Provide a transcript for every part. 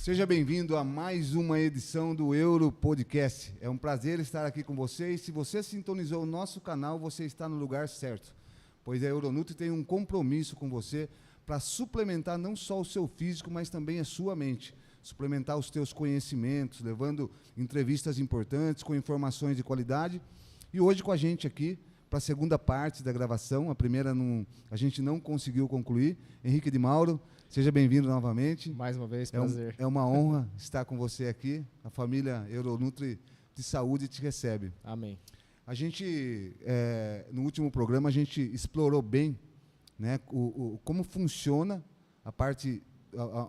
Seja bem-vindo a mais uma edição do Euro Podcast. É um prazer estar aqui com você e se você sintonizou o nosso canal, você está no lugar certo, pois a Euronutri tem um compromisso com você para suplementar não só o seu físico, mas também a sua mente. Suplementar os teus conhecimentos, levando entrevistas importantes com informações de qualidade. E hoje com a gente aqui, para a segunda parte da gravação, a primeira a gente não conseguiu concluir, Henrique de Mauro. Seja bem-vindo novamente. Mais uma vez, prazer. É uma honra estar com você aqui. A família Euronutri de Saúde te recebe. Amém. A gente, no último programa, a gente explorou bem, né, como funciona a parte,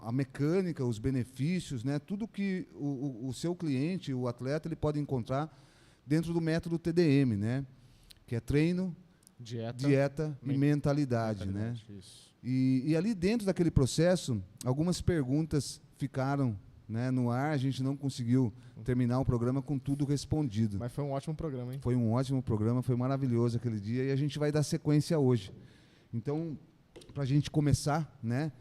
a mecânica, os benefícios, né, tudo que o seu cliente, o atleta, ele pode encontrar dentro do método TDM, né, que é treino, dieta e mentalidade, né? Isso. E ali dentro daquele processo, algumas perguntas ficaram, né, no ar, a gente não conseguiu terminar o programa com tudo respondido. Mas foi um ótimo programa, hein? Foi um ótimo programa, foi maravilhoso aquele dia e a gente vai dar sequência hoje. Então, para a gente começar, né,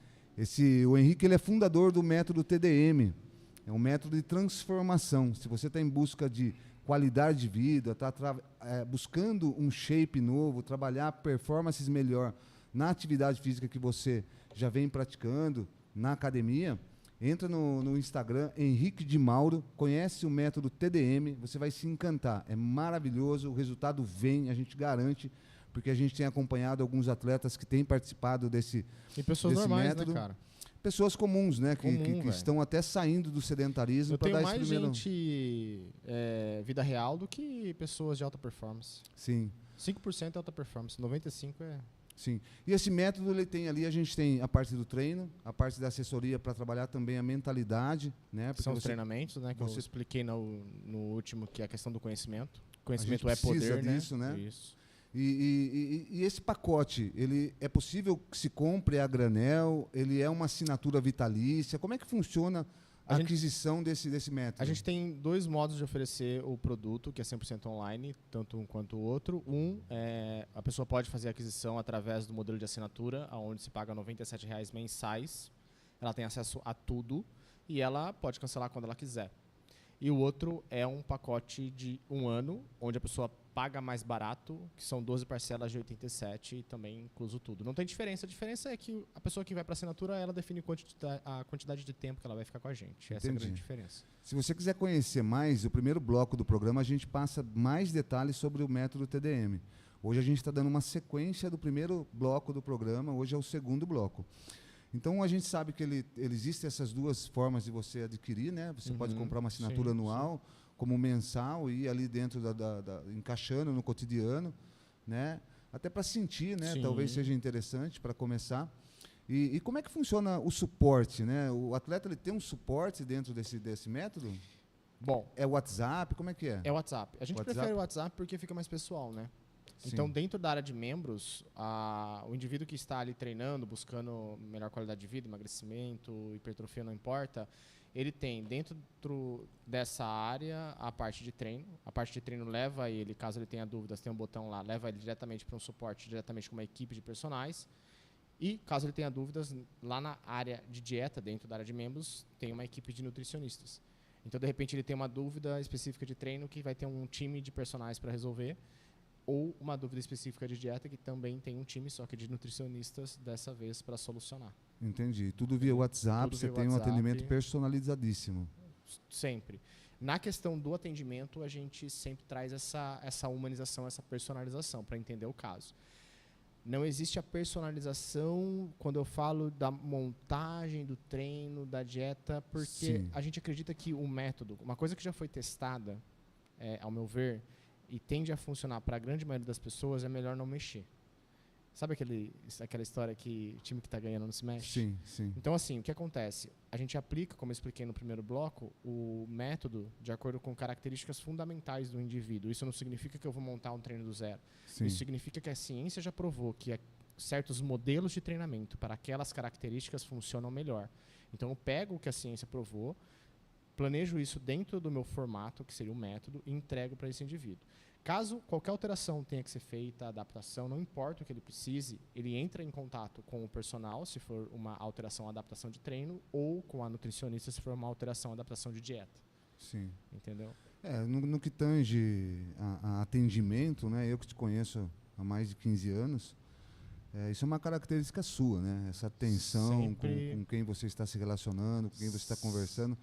o Henrique ele é fundador do método TDM, é um método de transformação. Se você está em busca de qualidade de vida, está buscando um shape novo, trabalhar performances melhor na atividade física que você já vem praticando na academia, entra no Instagram, Henrique de Mauro, conhece o método TDM, você vai se encantar. É maravilhoso, o resultado vem, a gente garante, porque a gente tem acompanhado alguns atletas que têm participado desse método. E pessoas normais, né, cara? Pessoas comuns, né, que estão até saindo do sedentarismo para dar esse primeiro... Eu tenho mais gente vida real do que pessoas de alta performance. Sim. 5% é alta performance, 95% é... Sim. E esse método, ele tem ali, a gente tem a parte do treino, a parte da assessoria para trabalhar também a mentalidade, né? São os treinamentos, né, que eu expliquei no último, que é a questão do conhecimento. Conhecimento é poder, disso, né? Isso. E esse pacote, ele é possível que se compre a granel? Ele é uma assinatura vitalícia? Como é que funciona a aquisição desse método? A gente tem dois modos de oferecer o produto, que é 100% online, tanto um quanto o outro. A pessoa pode fazer a aquisição através do modelo de assinatura, onde se paga R$ 97,00 mensais. Ela tem acesso a tudo e ela pode cancelar quando ela quiser. E o outro é um pacote de 1 ano, onde a pessoa paga mais barato, que são 12 parcelas de 87 e também incluso tudo. Não tem diferença. A diferença é que a pessoa que vai para a assinatura, ela define a quantidade de tempo que ela vai ficar com a gente. Essa é a grande diferença. Se você quiser conhecer mais, o primeiro bloco do programa, a gente passa mais detalhes sobre o método TDM. Hoje a gente está dando uma sequência do primeiro bloco do programa, hoje é o segundo bloco. Então, a gente sabe que existem essas duas formas de você adquirir, né? Você pode comprar uma assinatura anual, como mensal, e ir ali dentro, encaixando no cotidiano, né? Até para sentir, né? Talvez seja interessante para começar. E como é que funciona o suporte, né? O atleta ele tem um suporte dentro desse método? Bom, é o WhatsApp? Como é que é? É o WhatsApp. A gente prefere o WhatsApp porque fica mais pessoal, né? Então, dentro da área de membros, o indivíduo que está ali treinando, buscando melhor qualidade de vida, emagrecimento, hipertrofia, não importa, ele tem dentro dessa área a parte de treino. A parte de treino leva ele, caso ele tenha dúvidas, tem um botão lá, leva ele diretamente para um suporte, diretamente com uma equipe de personagens. E, caso ele tenha dúvidas, lá na área de dieta, dentro da área de membros, tem uma equipe de nutricionistas. Então, de repente, ele tem uma dúvida específica de treino que vai ter um time de personagens para resolver, ou uma dúvida específica de dieta que também tem um time só que de nutricionistas dessa vez para solucionar. Entendi. Tudo via WhatsApp, você tem um atendimento personalizadíssimo. Sempre. Na questão do atendimento, a gente sempre traz essa humanização, essa personalização para entender o caso. Não existe a personalização quando eu falo da montagem, do treino, da dieta, porque a gente acredita que o método, uma coisa que já foi testada, ao meu ver, e tende a funcionar para a grande maioria das pessoas, é melhor não mexer. Sabe aquela história que o time que está ganhando não se mexe? Sim, sim. Então, assim, o que acontece? A gente aplica, como eu expliquei no primeiro bloco, o método de acordo com características fundamentais do indivíduo. Isso não significa que eu vou montar um treino do zero. Sim. Isso significa que a ciência já provou que certos modelos de treinamento para aquelas características funcionam melhor. Então, eu pego o que a ciência provou, planejo isso dentro do meu formato, que seria o método, e entrego para esse indivíduo. Caso qualquer alteração tenha que ser feita, adaptação, não importa o que ele precise, ele entra em contato com o personal, se for uma alteração, adaptação de treino, ou com a nutricionista, se for uma alteração, adaptação de dieta. Sim. Entendeu? No que tange a atendimento, né? Eu que te conheço há mais de 15 anos, isso é uma característica sua, né? Essa atenção com quem você está se relacionando, com quem você está conversando.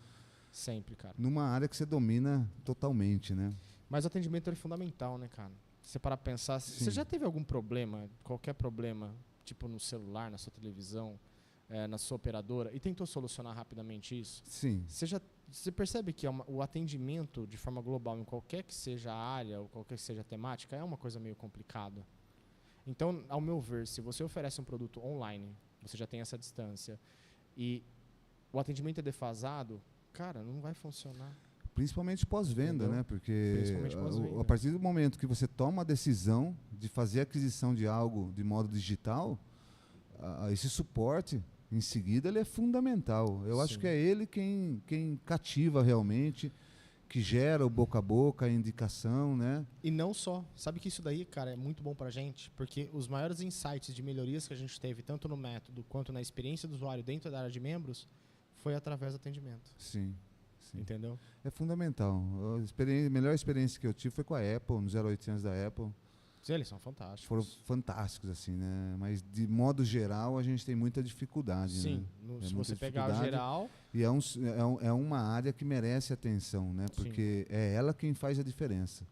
Sempre, cara. Numa área que você domina totalmente, né? Mas o atendimento é fundamental, né, cara? Você para pensar, você já teve algum problema, qualquer problema, tipo no celular, na sua televisão, na sua operadora, e tentou solucionar rapidamente isso? Sim. Você percebe que o atendimento de forma global, em qualquer que seja a área ou qualquer que seja a temática, é uma coisa meio complicada. Então, ao meu ver, se você oferece um produto online, você já tem essa distância, e o atendimento é defasado, cara, não vai funcionar. Principalmente pós-venda, né? Porque pós-venda. a partir do momento que você toma a decisão de fazer a aquisição de algo de modo digital, esse suporte, em seguida, ele é fundamental. Eu acho que é ele quem cativa realmente, que gera o boca a boca, a indicação, né? E não só. Sabe que isso daí, cara, é muito bom pra gente, porque os maiores insights de melhorias que a gente teve, tanto no método quanto na experiência do usuário dentro da área de membros, foi através do atendimento. Sim. Entendeu? É fundamental. A melhor experiência que eu tive foi com a Apple, no 0800 da Apple. Sim, eles são fantásticos. Foram fantásticos, assim, né? Mas, de modo geral, a gente tem muita dificuldade, Sim, né? Se você pegar o geral... E é uma área que merece atenção, né? Porque é ela quem faz a diferença.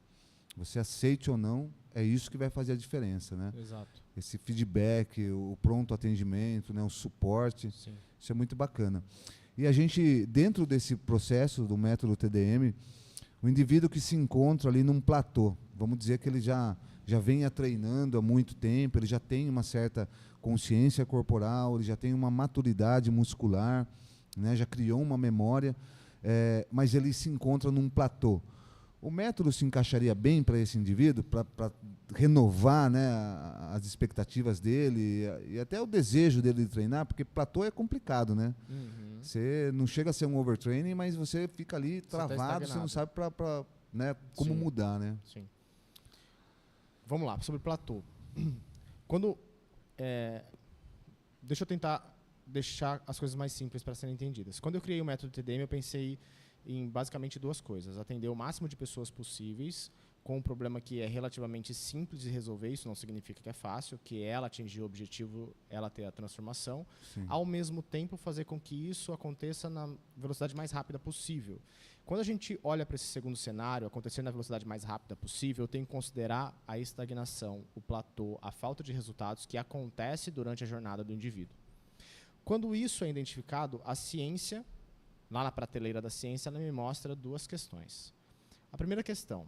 Você aceite ou não, é isso que vai fazer a diferença, né? Exato. Esse feedback, o pronto atendimento, né? O suporte, isso é muito bacana. E a gente, dentro desse processo do método TDM, o indivíduo que se encontra ali num platô, vamos dizer que ele já venha treinando há muito tempo, ele já tem uma certa consciência corporal, ele já tem uma maturidade muscular, né, já criou uma memória, mas ele se encontra num platô. O método se encaixaria bem para esse indivíduo, para renovar, né, as expectativas dele e até o desejo dele de treinar, porque platô é complicado, né? Você não chega a ser um overtraining, mas você fica ali travado, você não sabe né, como mudar, né? Sim. Vamos lá, sobre platô. Deixa eu tentar deixar as coisas mais simples para serem entendidas. Quando eu criei o método TDM, eu pensei em basicamente duas coisas: atender o máximo de pessoas possíveis com um problema que é relativamente simples de resolver, isso não significa que é fácil, que ela atingir o objetivo, ela ter a transformação, ao mesmo tempo fazer com que isso aconteça na velocidade mais rápida possível. Quando a gente olha para esse segundo cenário, acontecer na velocidade mais rápida possível, eu tenho que considerar a estagnação, o platô, a falta de resultados que acontece durante a jornada do indivíduo. Quando isso é identificado, a ciência, lá na prateleira da ciência, ela me mostra duas questões. A primeira questão: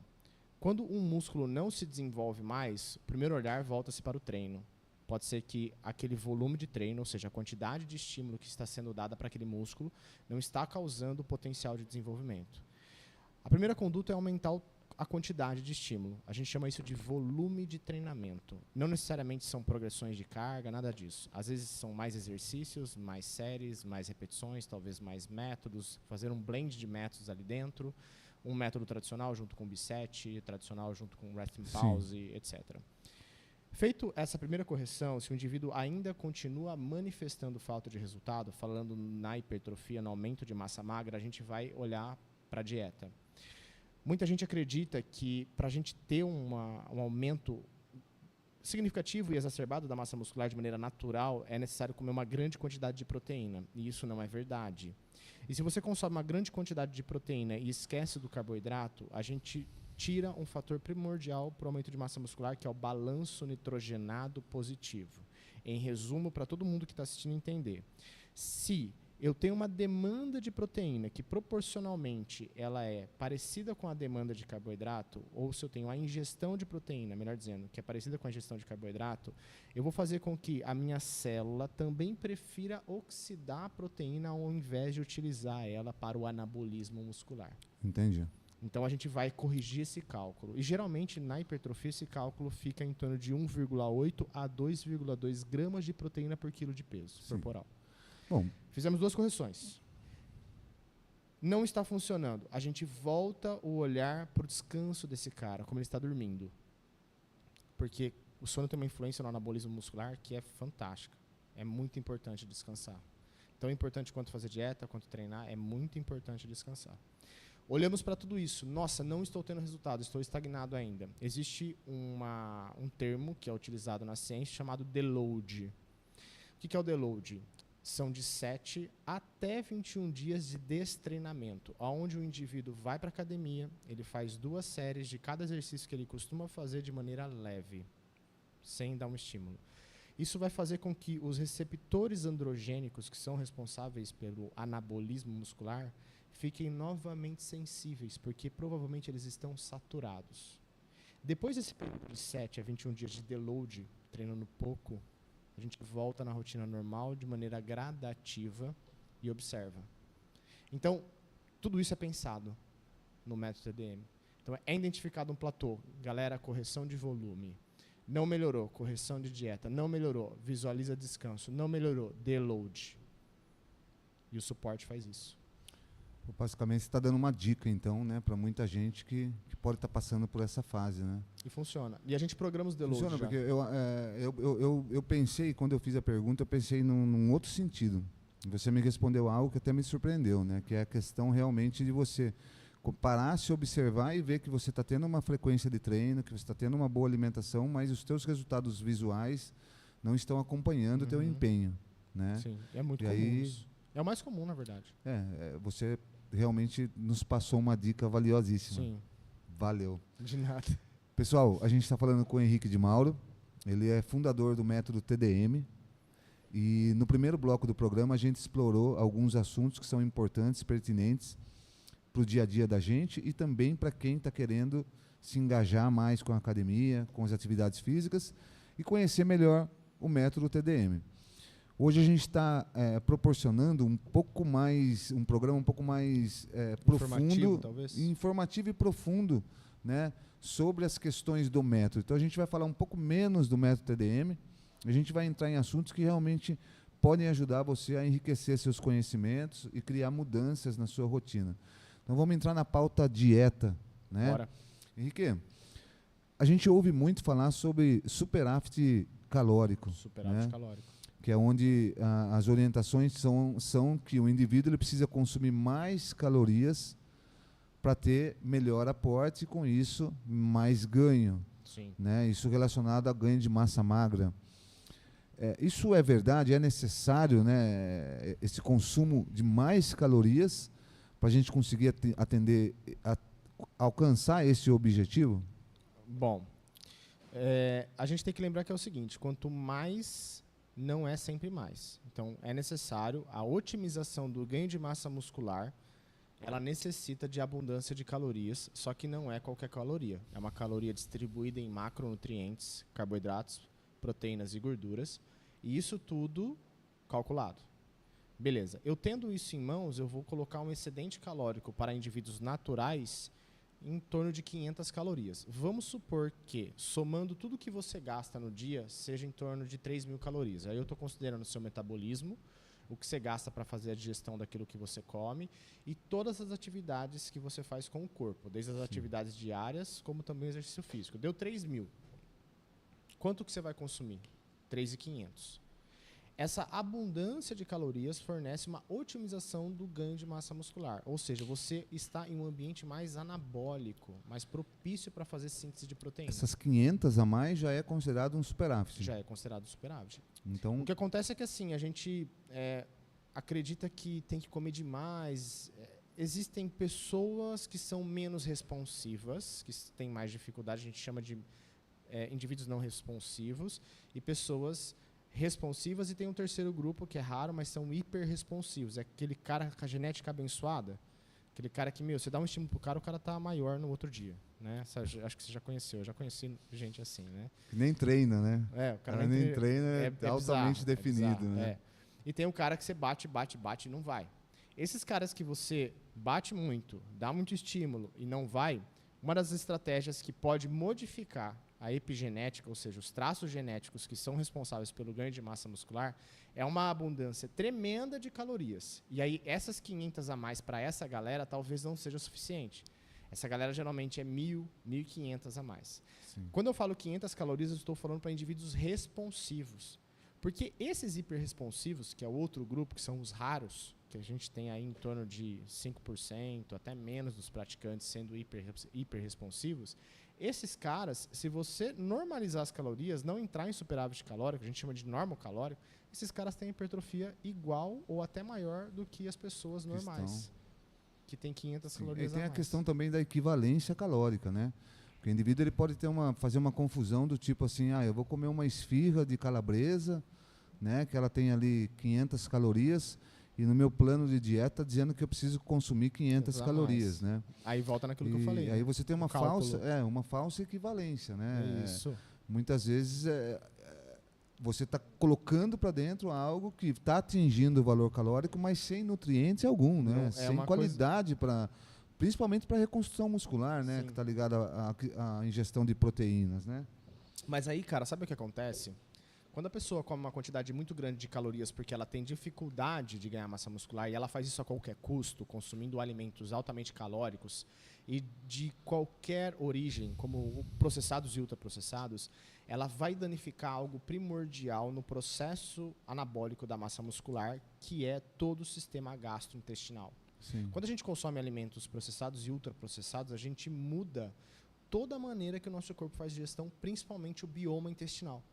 quando um músculo não se desenvolve mais, o primeiro olhar volta-se para o treino. Pode ser que aquele volume de treino, ou seja, a quantidade de estímulo que está sendo dada para aquele músculo, não está causando potencial de desenvolvimento. A primeira conduta é aumentar a quantidade de estímulo. A gente chama isso de volume de treinamento. Não necessariamente são progressões de carga, nada disso. Às vezes são mais exercícios, mais séries, mais repetições, talvez mais métodos, fazer um blend de métodos ali dentro. Um método tradicional junto com bisete, tradicional junto com resting pause, etc. Feito essa primeira correção, se o indivíduo ainda continua manifestando falta de resultado, falando na hipertrofia, no aumento de massa magra, a gente vai olhar para a dieta. Muita gente acredita que para a gente ter um aumento significativo e exacerbado da massa muscular de maneira natural, é necessário comer uma grande quantidade de proteína, e isso não é verdade. E se você consome uma grande quantidade de proteína e esquece do carboidrato, a gente tira um fator primordial para o aumento de massa muscular, que é o balanço nitrogenado positivo. Em resumo, para todo mundo que está assistindo entender, se eu tenho uma demanda de proteína que proporcionalmente ela é parecida com a demanda de carboidrato, ou se eu tenho a ingestão de proteína, melhor dizendo, que é parecida com a ingestão de carboidrato, eu vou fazer com que a minha célula também prefira oxidar a proteína ao invés de utilizar ela para o anabolismo muscular. Entendi. Então a gente vai corrigir esse cálculo. E geralmente na hipertrofia esse cálculo fica em torno de 1,8 a 2,2 gramas de proteína por quilo de peso corporal. Bom, fizemos duas correções. Não está funcionando. A gente volta o olhar para o descanso desse cara, como ele está dormindo. Porque o sono tem uma influência no anabolismo muscular que é fantástica. É muito importante descansar. Tão importante quanto fazer dieta, quanto treinar, é muito importante descansar. Olhamos para tudo isso. Nossa, não estou tendo resultado, estou estagnado ainda. Existe um termo que é utilizado na ciência chamado deload. O que é o deload? São de 7 até 21 dias de destreinamento, onde o indivíduo vai para a academia, ele faz 2 séries de cada exercício que ele costuma fazer de maneira leve, sem dar um estímulo. Isso vai fazer com que os receptores androgênicos, que são responsáveis pelo anabolismo muscular, fiquem novamente sensíveis, porque provavelmente eles estão saturados. Depois desse período de 7 a 21 dias de deload, treinando pouco, a gente volta na rotina normal de maneira gradativa e observa. Então, tudo isso é pensado no método TDM. Então, é identificado um platô. Galera, correção de volume. Não melhorou, correção de dieta. Não melhorou, visualiza descanso. Não melhorou, deload. E o suporte faz isso. Basicamente, você está dando uma dica, então, né, para muita gente que pode estar passando por essa fase, né? E funciona. E a gente programa os deloads. Funciona, já. porque eu pensei, quando eu fiz a pergunta, eu pensei num outro sentido. Você me respondeu algo que até me surpreendeu, né? Que é a questão realmente de você parar, se observar e ver que você está tendo uma frequência de treino, que você está tendo uma boa alimentação, mas os teus resultados visuais não estão acompanhando o teu empenho, né? Sim, é muito E comum aí, isso. É o mais comum, na verdade. você realmente nos passou uma dica valiosíssima. Sim. Valeu. De nada. Pessoal, a gente está falando com o Henrique de Mauro. Ele é fundador do método TDM. E no primeiro bloco do programa a gente explorou alguns assuntos que são importantes, pertinentes para o dia a dia da gente e também para quem está querendo se engajar mais com a academia, com as atividades físicas e conhecer melhor o método TDM. Hoje a gente está proporcionando um programa um pouco mais profundo, talvez. informativo e profundo, né, sobre as questões do método. Então a gente vai falar um pouco menos do método TDM, a gente vai entrar em assuntos que realmente podem ajudar você a enriquecer seus conhecimentos e criar mudanças na sua rotina. Então vamos entrar na pauta dieta, né? Bora. Henrique, a gente ouve muito falar sobre superávit calórico. Superávit né? calórico. Que é onde as orientações são que o indivíduo ele precisa consumir mais calorias para ter melhor aporte e, com isso, mais ganho. Sim. Né? Isso relacionado a ganho de massa magra. Isso é verdade? É necessário, né, esse consumo de mais calorias para a gente conseguir alcançar esse objetivo? Bom, a gente tem que lembrar que é o seguinte, quanto mais não é sempre mais. Então, é necessário a otimização do ganho de massa muscular, ela necessita de abundância de calorias, só que não é qualquer caloria. É uma caloria distribuída em macronutrientes, carboidratos, proteínas e gorduras, e isso tudo calculado. Beleza, eu tendo isso em mãos, eu vou colocar um excedente calórico para indivíduos naturais em torno de 500 calorias. Vamos supor que, somando tudo que você gasta no dia, seja em torno de 3.000 calorias. Aí eu estou considerando o seu metabolismo, o que você gasta para fazer a digestão daquilo que você come e todas as atividades que você faz com o corpo, desde as atividades diárias, como também o exercício físico. Deu 3.000. Quanto que você vai consumir? 3.500. Essa abundância de calorias fornece uma otimização do ganho de massa muscular. Ou seja, você está em um ambiente mais anabólico, mais propício para fazer síntese de proteína. Essas 500 a mais já é considerado um superávit. Já é considerado superávit. Então, o que acontece é que assim, a gente acredita que tem que comer demais. Existem pessoas que são menos responsivas, que têm mais dificuldade, a gente chama de indivíduos não responsivos, e pessoas responsivas, e tem um terceiro grupo que é raro, mas são hiperresponsivos. É aquele cara com a genética abençoada, aquele cara que, você dá um estímulo pro cara, o cara tá maior no outro dia, né? Acho que você já conheceu, eu já conheci gente assim, né? Que nem treina, né? O cara nem treina, é altamente bizarro, definido, bizarro, né? E tem um cara que você bate e não vai. Esses caras que você bate muito, dá muito estímulo e não vai, Uma das estratégias que pode modificar a epigenética, ou seja, os traços genéticos que são responsáveis pelo ganho de massa muscular, é uma abundância tremenda de calorias. E aí, essas 500 a mais para essa galera talvez não seja o suficiente. Essa galera geralmente é 1.000, 1.500 a mais. Sim. Quando eu falo 500 calorias, eu estou falando para indivíduos responsivos. Porque esses hiperresponsivos, que é o outro grupo, que são os raros, que a gente tem aí em torno de 5%, até menos dos praticantes sendo hiperresponsivos, esses caras, se você normalizar as calorias, não entrar em superávit calórico, a gente chama de normocalórico, esses caras têm hipertrofia igual ou até maior do que as pessoas normais, que tem 500 calorias a mais. E tem a questão também da equivalência calórica, né? Porque o indivíduo ele pode ter fazer uma confusão do tipo assim, eu vou comer uma esfirra de calabresa, né, que ela tem ali 500 calorias, e no meu plano de dieta dizendo que eu preciso consumir 500 calorias, né? Aí volta naquilo que eu falei. Aí você tem uma cálculo. uma falsa equivalência, né? Isso. Muitas vezes você está colocando para dentro algo que está atingindo o valor calórico, mas sem nutrientes algum, né? Sem qualidade principalmente para reconstrução muscular, né? Sim. Que está ligada à ingestão de proteínas, né? Mas aí, cara, sabe o que acontece? Quando a pessoa come uma quantidade muito grande de calorias porque ela tem dificuldade de ganhar massa muscular e ela faz isso a qualquer custo, consumindo alimentos altamente calóricos e de qualquer origem, como processados e ultraprocessados, ela vai danificar algo primordial no processo anabólico da massa muscular, que é todo o sistema gastrointestinal. Sim. Quando a gente consome alimentos processados e ultraprocessados, a gente muda toda a maneira que o nosso corpo faz digestão, principalmente o bioma intestinal.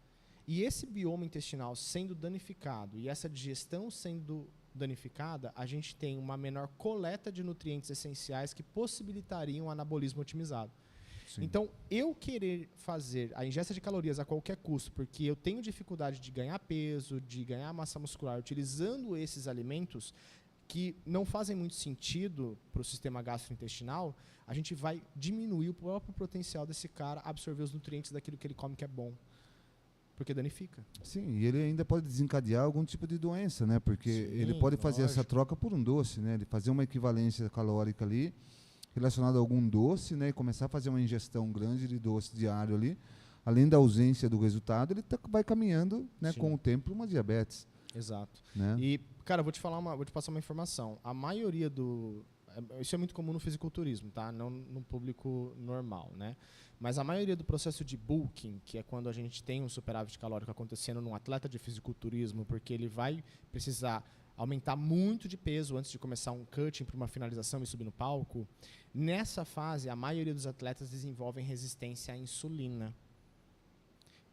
E esse bioma intestinal sendo danificado e essa digestão sendo danificada, a gente tem uma menor coleta de nutrientes essenciais que possibilitariam o anabolismo otimizado. Sim. Então, eu querer fazer a ingesta de calorias a qualquer custo, porque eu tenho dificuldade de ganhar peso, de ganhar massa muscular, utilizando esses alimentos que não fazem muito sentido para o sistema gastrointestinal, a gente vai diminuir o próprio potencial desse cara absorver os nutrientes daquilo que ele come que é bom. Porque danifica. Sim, e ele ainda pode desencadear algum tipo de doença, né? Porque ele pode fazer essa troca por um doce, né? Ele fazer uma equivalência calórica ali, relacionada a algum doce, né? E começar a fazer uma ingestão grande de doce diário ali. Além da ausência do resultado, ele vai caminhando, né, com o tempo para uma diabetes. Exato. Né? E, cara, vou te passar uma informação. A maioria isso é muito comum no fisiculturismo, tá? Não no público normal, né? Mas a maioria do processo de bulking, que é quando a gente tem um superávit calórico acontecendo num atleta de fisiculturismo, porque ele vai precisar aumentar muito de peso antes de começar um cutting para uma finalização e subir no palco, nessa fase a maioria dos atletas desenvolvem resistência à insulina.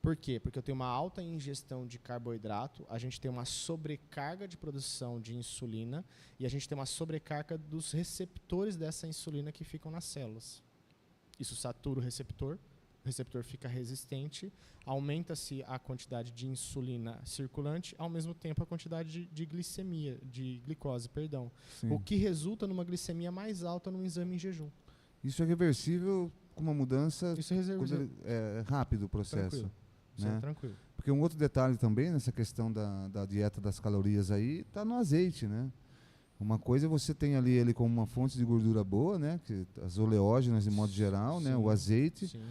Por quê? Porque eu tenho uma alta ingestão de carboidrato, a gente tem uma sobrecarga de produção de insulina e a gente tem uma sobrecarga dos receptores dessa insulina que ficam nas células. Isso satura o receptor fica resistente, aumenta-se a quantidade de insulina circulante, ao mesmo tempo a quantidade de glicose, perdão. Sim. O que resulta numa glicemia mais alta num exame em jejum. Isso é reversível com uma mudança rápido o processo. Tranquilo. Né? Sim, tranquilo. Porque um outro detalhe também nessa questão da dieta das calorias aí está no azeite, né? Uma coisa você tem ali ele como uma fonte de gordura boa, né? Que as oleógenas de modo geral, né? O azeite. Sim.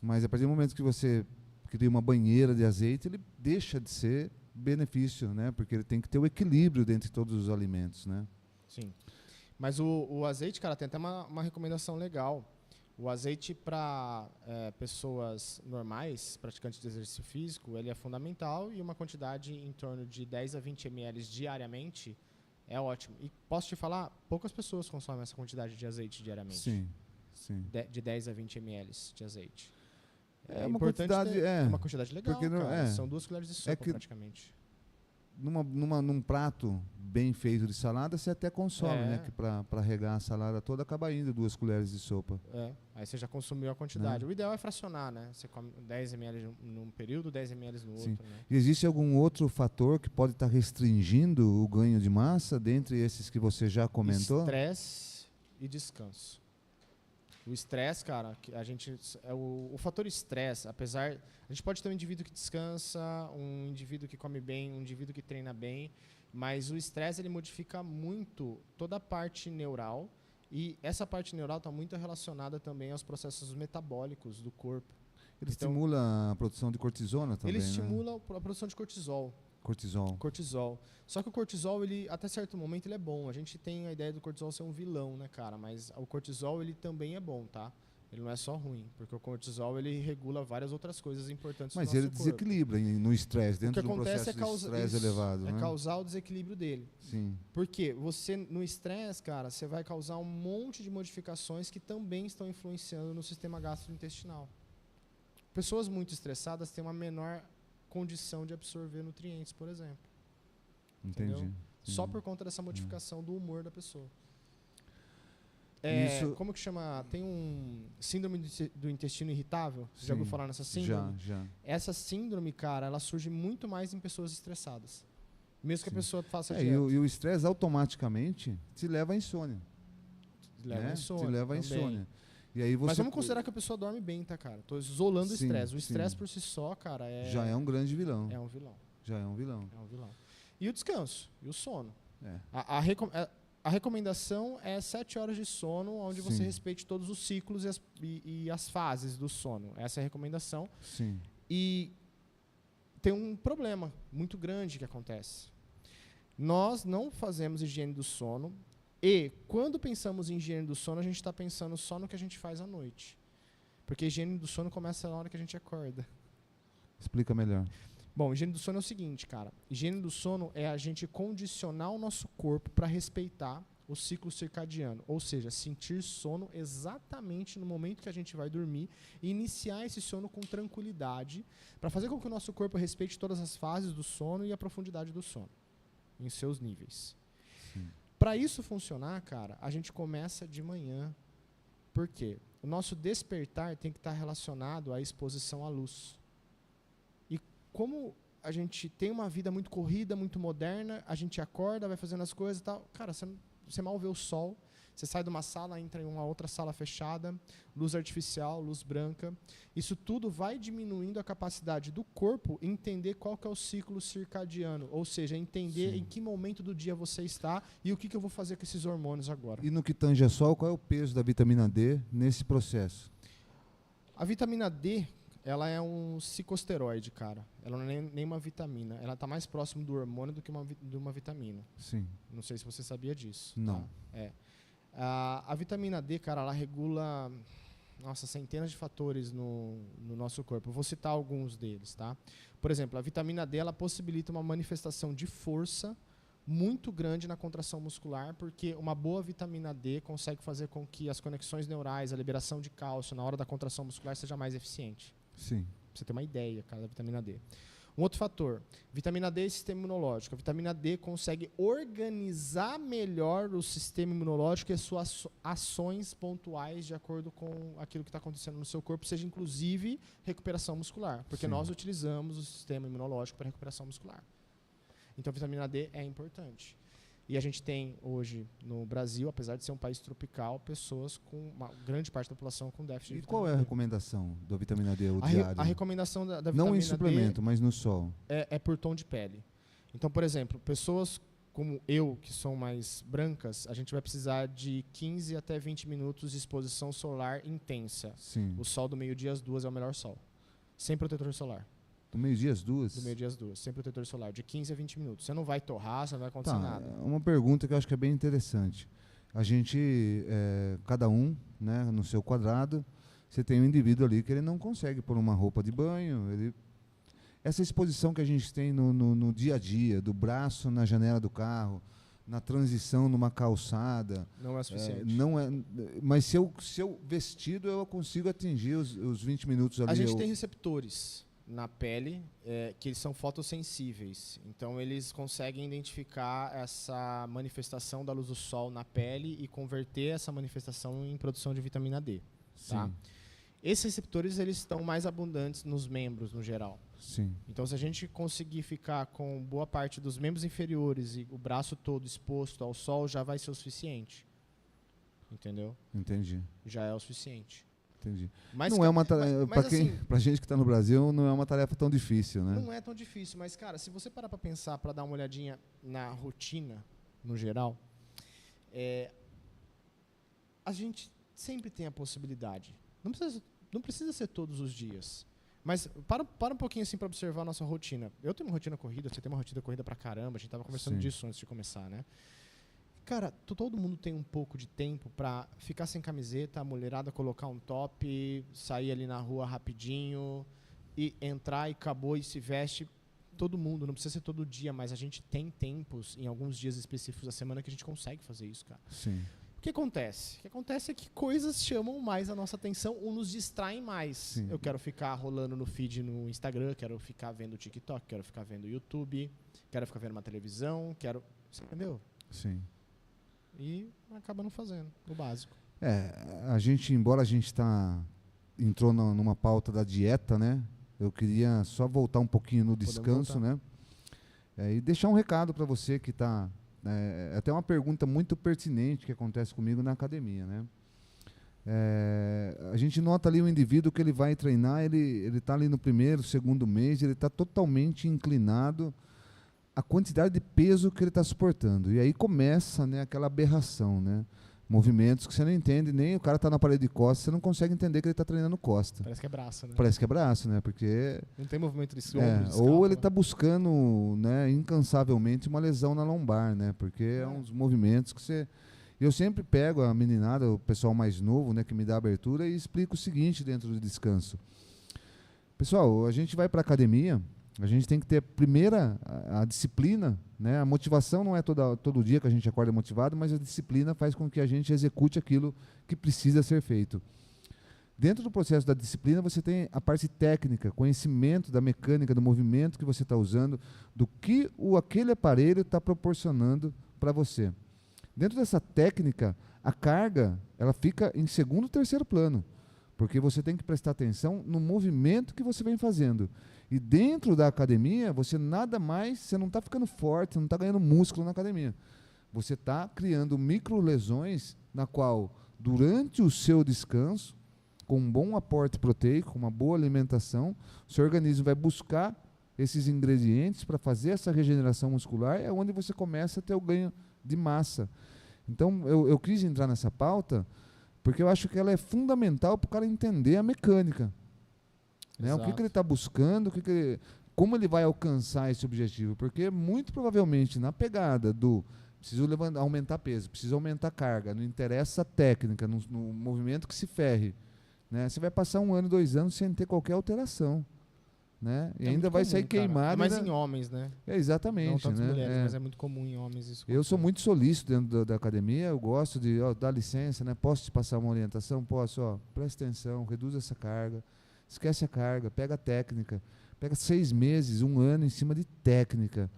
Mas a partir do momento que você cria uma banheira de azeite, ele deixa de ser benefício, né? Porque ele tem que ter o equilíbrio dentre todos os alimentos, né? Sim. Mas o azeite, cara, tem até uma recomendação legal. O azeite para pessoas normais, praticantes de exercício físico, ele é fundamental e uma quantidade em torno de 10 a 20 ml diariamente é ótimo. E posso te falar, poucas pessoas consomem essa quantidade de azeite diariamente. Sim, sim. De 10 a 20 ml de azeite. É uma quantidade, uma quantidade legal, porque cara. São 2 colheres de sopa praticamente. Num prato bem feito de salada, você até consome, né? Que para regar a salada toda acaba indo 2 colheres de sopa. Aí você já consumiu a quantidade. Né? O ideal é fracionar, né? Você come 10 ml num período, 10 ml no Sim. outro. Né? E existe algum outro fator que pode estar restringindo o ganho de massa, dentre esses que você já comentou? Estresse e descanso. O estresse, cara, o fator estresse, apesar... A gente pode ter um indivíduo que descansa, um indivíduo que come bem, um indivíduo que treina bem, mas o estresse ele modifica muito toda a parte neural E essa parte neural está muito relacionada também aos processos metabólicos do corpo. Ele Então, estimula a produção de cortisona também, ele né? estimula a produção de cortisol. Cortisol. Só que o cortisol, ele, até certo momento, ele é bom. A gente tem a ideia do cortisol ser um vilão, né, cara? Mas o cortisol, ele também é bom, tá? Ele não é só ruim, porque o cortisol, ele regula várias outras coisas importantes Mas no ele nosso corpo. desequilibra no estresse, dentro de um acontece processo de estresse elevado, né? causar o desequilíbrio dele. Sim. Porque você, no estresse, cara, você vai causar um monte de modificações que também estão influenciando no sistema gastrointestinal. Pessoas muito estressadas têm uma menor condição de absorver nutrientes, por exemplo. Entendi. Só por conta dessa modificação do humor da pessoa. Como que chama? Tem um síndrome do intestino irritável. Você já ouviu falar nessa síndrome? Já. Essa síndrome, cara, ela surge muito mais em pessoas estressadas. Mesmo que a pessoa faça dieta. E o estresse automaticamente te leva à insônia. Leva à insônia. Te leva à insônia. E aí você Mas vamos considerar que a pessoa dorme bem, tá, cara? Tô isolando o estresse. O estresse por si só, cara, já é um grande vilão. É um vilão. Já é um vilão. É um vilão. E o descanso, e o sono. É. A recomendação é 7 horas de sono, onde você respeite todos os ciclos e as fases do sono. Essa é a recomendação. Sim. E tem um problema muito grande que acontece. Nós não fazemos higiene do sono e, quando pensamos em higiene do sono, a gente está pensando só no que a gente faz à noite. Porque a higiene do sono começa na hora que a gente acorda. Explica melhor. Bom, higiene do sono é o seguinte, cara. Higiene do sono é a gente condicionar o nosso corpo para respeitar o ciclo circadiano. Ou seja, sentir sono exatamente no momento que a gente vai dormir e iniciar esse sono com tranquilidade para fazer com que o nosso corpo respeite todas as fases do sono e a profundidade do sono, em seus níveis. Para isso funcionar, cara, a gente começa de manhã. Por quê? O nosso despertar tem que estar relacionado à exposição à luz. Como a gente tem uma vida muito corrida, muito moderna, a gente acorda, vai fazendo as coisas e tal. Cara, você mal vê o sol, você sai de uma sala, entra em uma outra sala fechada, luz artificial, luz branca. Isso tudo vai diminuindo a capacidade do corpo entender qual que é o ciclo circadiano, ou seja, entender em que momento do dia você está e o que eu vou fazer com esses hormônios agora. E no que tange a sol, qual é o peso da vitamina D nesse processo? A vitamina D, ela é um psicosteroide, cara. Ela não é nem uma vitamina. Ela está mais próximo do hormônio do que de uma vitamina. Sim. Não sei se você sabia disso. Não. Tá? A vitamina D, cara, ela regula centenas de fatores no nosso corpo. Eu vou citar alguns deles, tá? Por exemplo, a vitamina D, ela possibilita uma manifestação de força muito grande na contração muscular, porque uma boa vitamina D consegue fazer com que as conexões neurais, a liberação de cálcio na hora da contração muscular seja mais eficiente. Sim. Pra você ter uma ideia, cara, da vitamina D. Um outro fator, vitamina D é sistema imunológico. A vitamina D consegue organizar melhor o sistema imunológico e as suas ações pontuais de acordo com aquilo que está acontecendo no seu corpo, seja inclusive recuperação muscular, porque nós utilizamos o sistema imunológico para recuperação muscular. Então, a vitamina D é importante. E a gente tem hoje no Brasil, apesar de ser um país tropical, pessoas com uma grande parte da população com déficit de vitamina D. E qual é a recomendação da vitamina D, o diário? A recomendação da vitamina D... Não em suplemento, mas no sol. É por tom de pele. Então, por exemplo, pessoas como eu, que são mais brancas, a gente vai precisar de 15 até 20 minutos de exposição solar intensa. Sim. O sol do meio-dia às 2 é o melhor sol. Sem protetor solar. Do meio-dia às 2? Do meio-dia às 2, sem protetor solar, de 15 a 20 minutos. Você não vai torrar, você não vai acontecer nada. Uma pergunta que eu acho que é bem interessante. A gente, cada um, né, no seu quadrado, você tem um indivíduo ali que ele não consegue pôr uma roupa de banho. Essa exposição que a gente tem no dia a dia, do braço na janela do carro, na transição numa calçada. Não é suficiente. Mas se eu vestido, eu consigo atingir os 20 minutos ali. A gente tem receptores na pele, que eles são fotossensíveis. Então, eles conseguem identificar essa manifestação da luz do sol na pele e converter essa manifestação em produção de vitamina D. Tá? Esses receptores eles estão mais abundantes nos membros, no geral. Sim. Então, se a gente conseguir ficar com boa parte dos membros inferiores e o braço todo exposto ao sol, já vai ser o suficiente. Entendeu? Entendi. Já é o suficiente. Entendi. Mas não é uma pra gente que está no Brasil, não é uma tarefa tão difícil, né? Não é tão difícil, mas, cara, se você parar para pensar, para dar uma olhadinha na rotina, no geral, a gente sempre tem a possibilidade. Não precisa ser todos os dias. Mas para um pouquinho assim para observar a nossa rotina. Eu tenho uma rotina corrida, você tem uma rotina corrida pra caramba, a gente tava conversando disso antes de começar, né? Cara, todo mundo tem um pouco de tempo pra ficar sem camiseta, a mulherada colocar um top, sair ali na rua rapidinho, e entrar e acabou e se veste. Todo mundo, não precisa ser todo dia, mas a gente tem tempos em alguns dias específicos da semana que a gente consegue fazer isso, cara. Sim. O que acontece? O que acontece é que coisas chamam mais a nossa atenção ou nos distraem mais. Sim. Eu quero ficar rolando no feed no Instagram, quero ficar vendo o TikTok, quero ficar vendo o YouTube, quero ficar vendo uma televisão, quero... Você entendeu? Sim. E acaba não fazendo, o básico. A gente, embora a gente entrou numa pauta da dieta, né? Eu queria só voltar um pouquinho no descanso, né? E deixar um recado para você que está... até uma pergunta muito pertinente que acontece comigo na academia, né? A gente nota ali o indivíduo que ele vai treinar, ele está ali no primeiro, segundo mês, ele está totalmente inclinado à quantidade de peso que ele está suportando. E aí começa, né, aquela aberração, né? Movimentos que você não entende, nem o cara está na parede de costas, você não consegue entender que ele está treinando costa. Parece que é braço, né? Parece que é braço, né? Porque... Não tem movimento de ombro, de ou ele está buscando, né, incansavelmente uma lesão na lombar, né? Porque é uns movimentos que você... Eu sempre pego a meninada, o pessoal mais novo, né, que me dá abertura e explico o seguinte dentro do descanso. Pessoal, a gente vai para a academia, a gente tem que ter primeiro a disciplina, né? A motivação não é todo dia que a gente acorda motivado, mas a disciplina faz com que a gente execute aquilo que precisa ser feito. Dentro do processo da disciplina, você tem a parte técnica, conhecimento da mecânica, do movimento que você está usando, do que aquele aparelho está proporcionando para você. Dentro dessa técnica, a carga ela fica em segundo, terceiro plano, porque você tem que prestar atenção no movimento que você vem fazendo. E dentro da academia, você não está ficando forte, você não está ganhando músculo na academia. Você está criando micro lesões na qual, durante o seu descanso, com um bom aporte proteico, uma boa alimentação, o seu organismo vai buscar esses ingredientes para fazer essa regeneração muscular, é onde você começa a ter o ganho de massa. Então, eu quis entrar nessa pauta porque eu acho que ela é fundamental para o cara entender a mecânica. Né? O que ele está buscando, como ele vai alcançar esse objetivo. Porque, muito provavelmente, na pegada do preciso aumentar peso, preciso aumentar carga, não interessa a técnica, no movimento que se ferre, né? Você vai passar 1 ano, 2 anos sem ter qualquer alteração. Né? E ainda vai sair queimado. É mais em homens, né? Exatamente. Não tanto né? mulheres, mas é muito comum em homens isso. Eu sou muito solícito dentro da academia, eu gosto de dar licença, né? Posso te passar uma orientação? Posso, presta atenção, reduz essa carga, esquece a carga, pega a técnica, pega 6 meses, 1 ano em cima de técnica.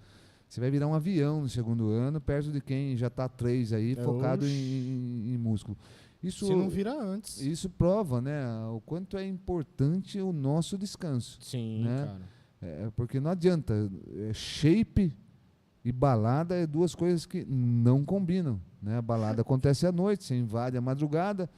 Você vai virar um avião no segundo ano, perto de quem já está 3 aí, focado em músculo. Isso, se não vira antes. Isso prova, né, o quanto é importante o nosso descanso. Sim, né? cara. Porque não adianta. Shape e balada é 2 coisas que não combinam. Né? A balada acontece à noite, você invade a madrugada.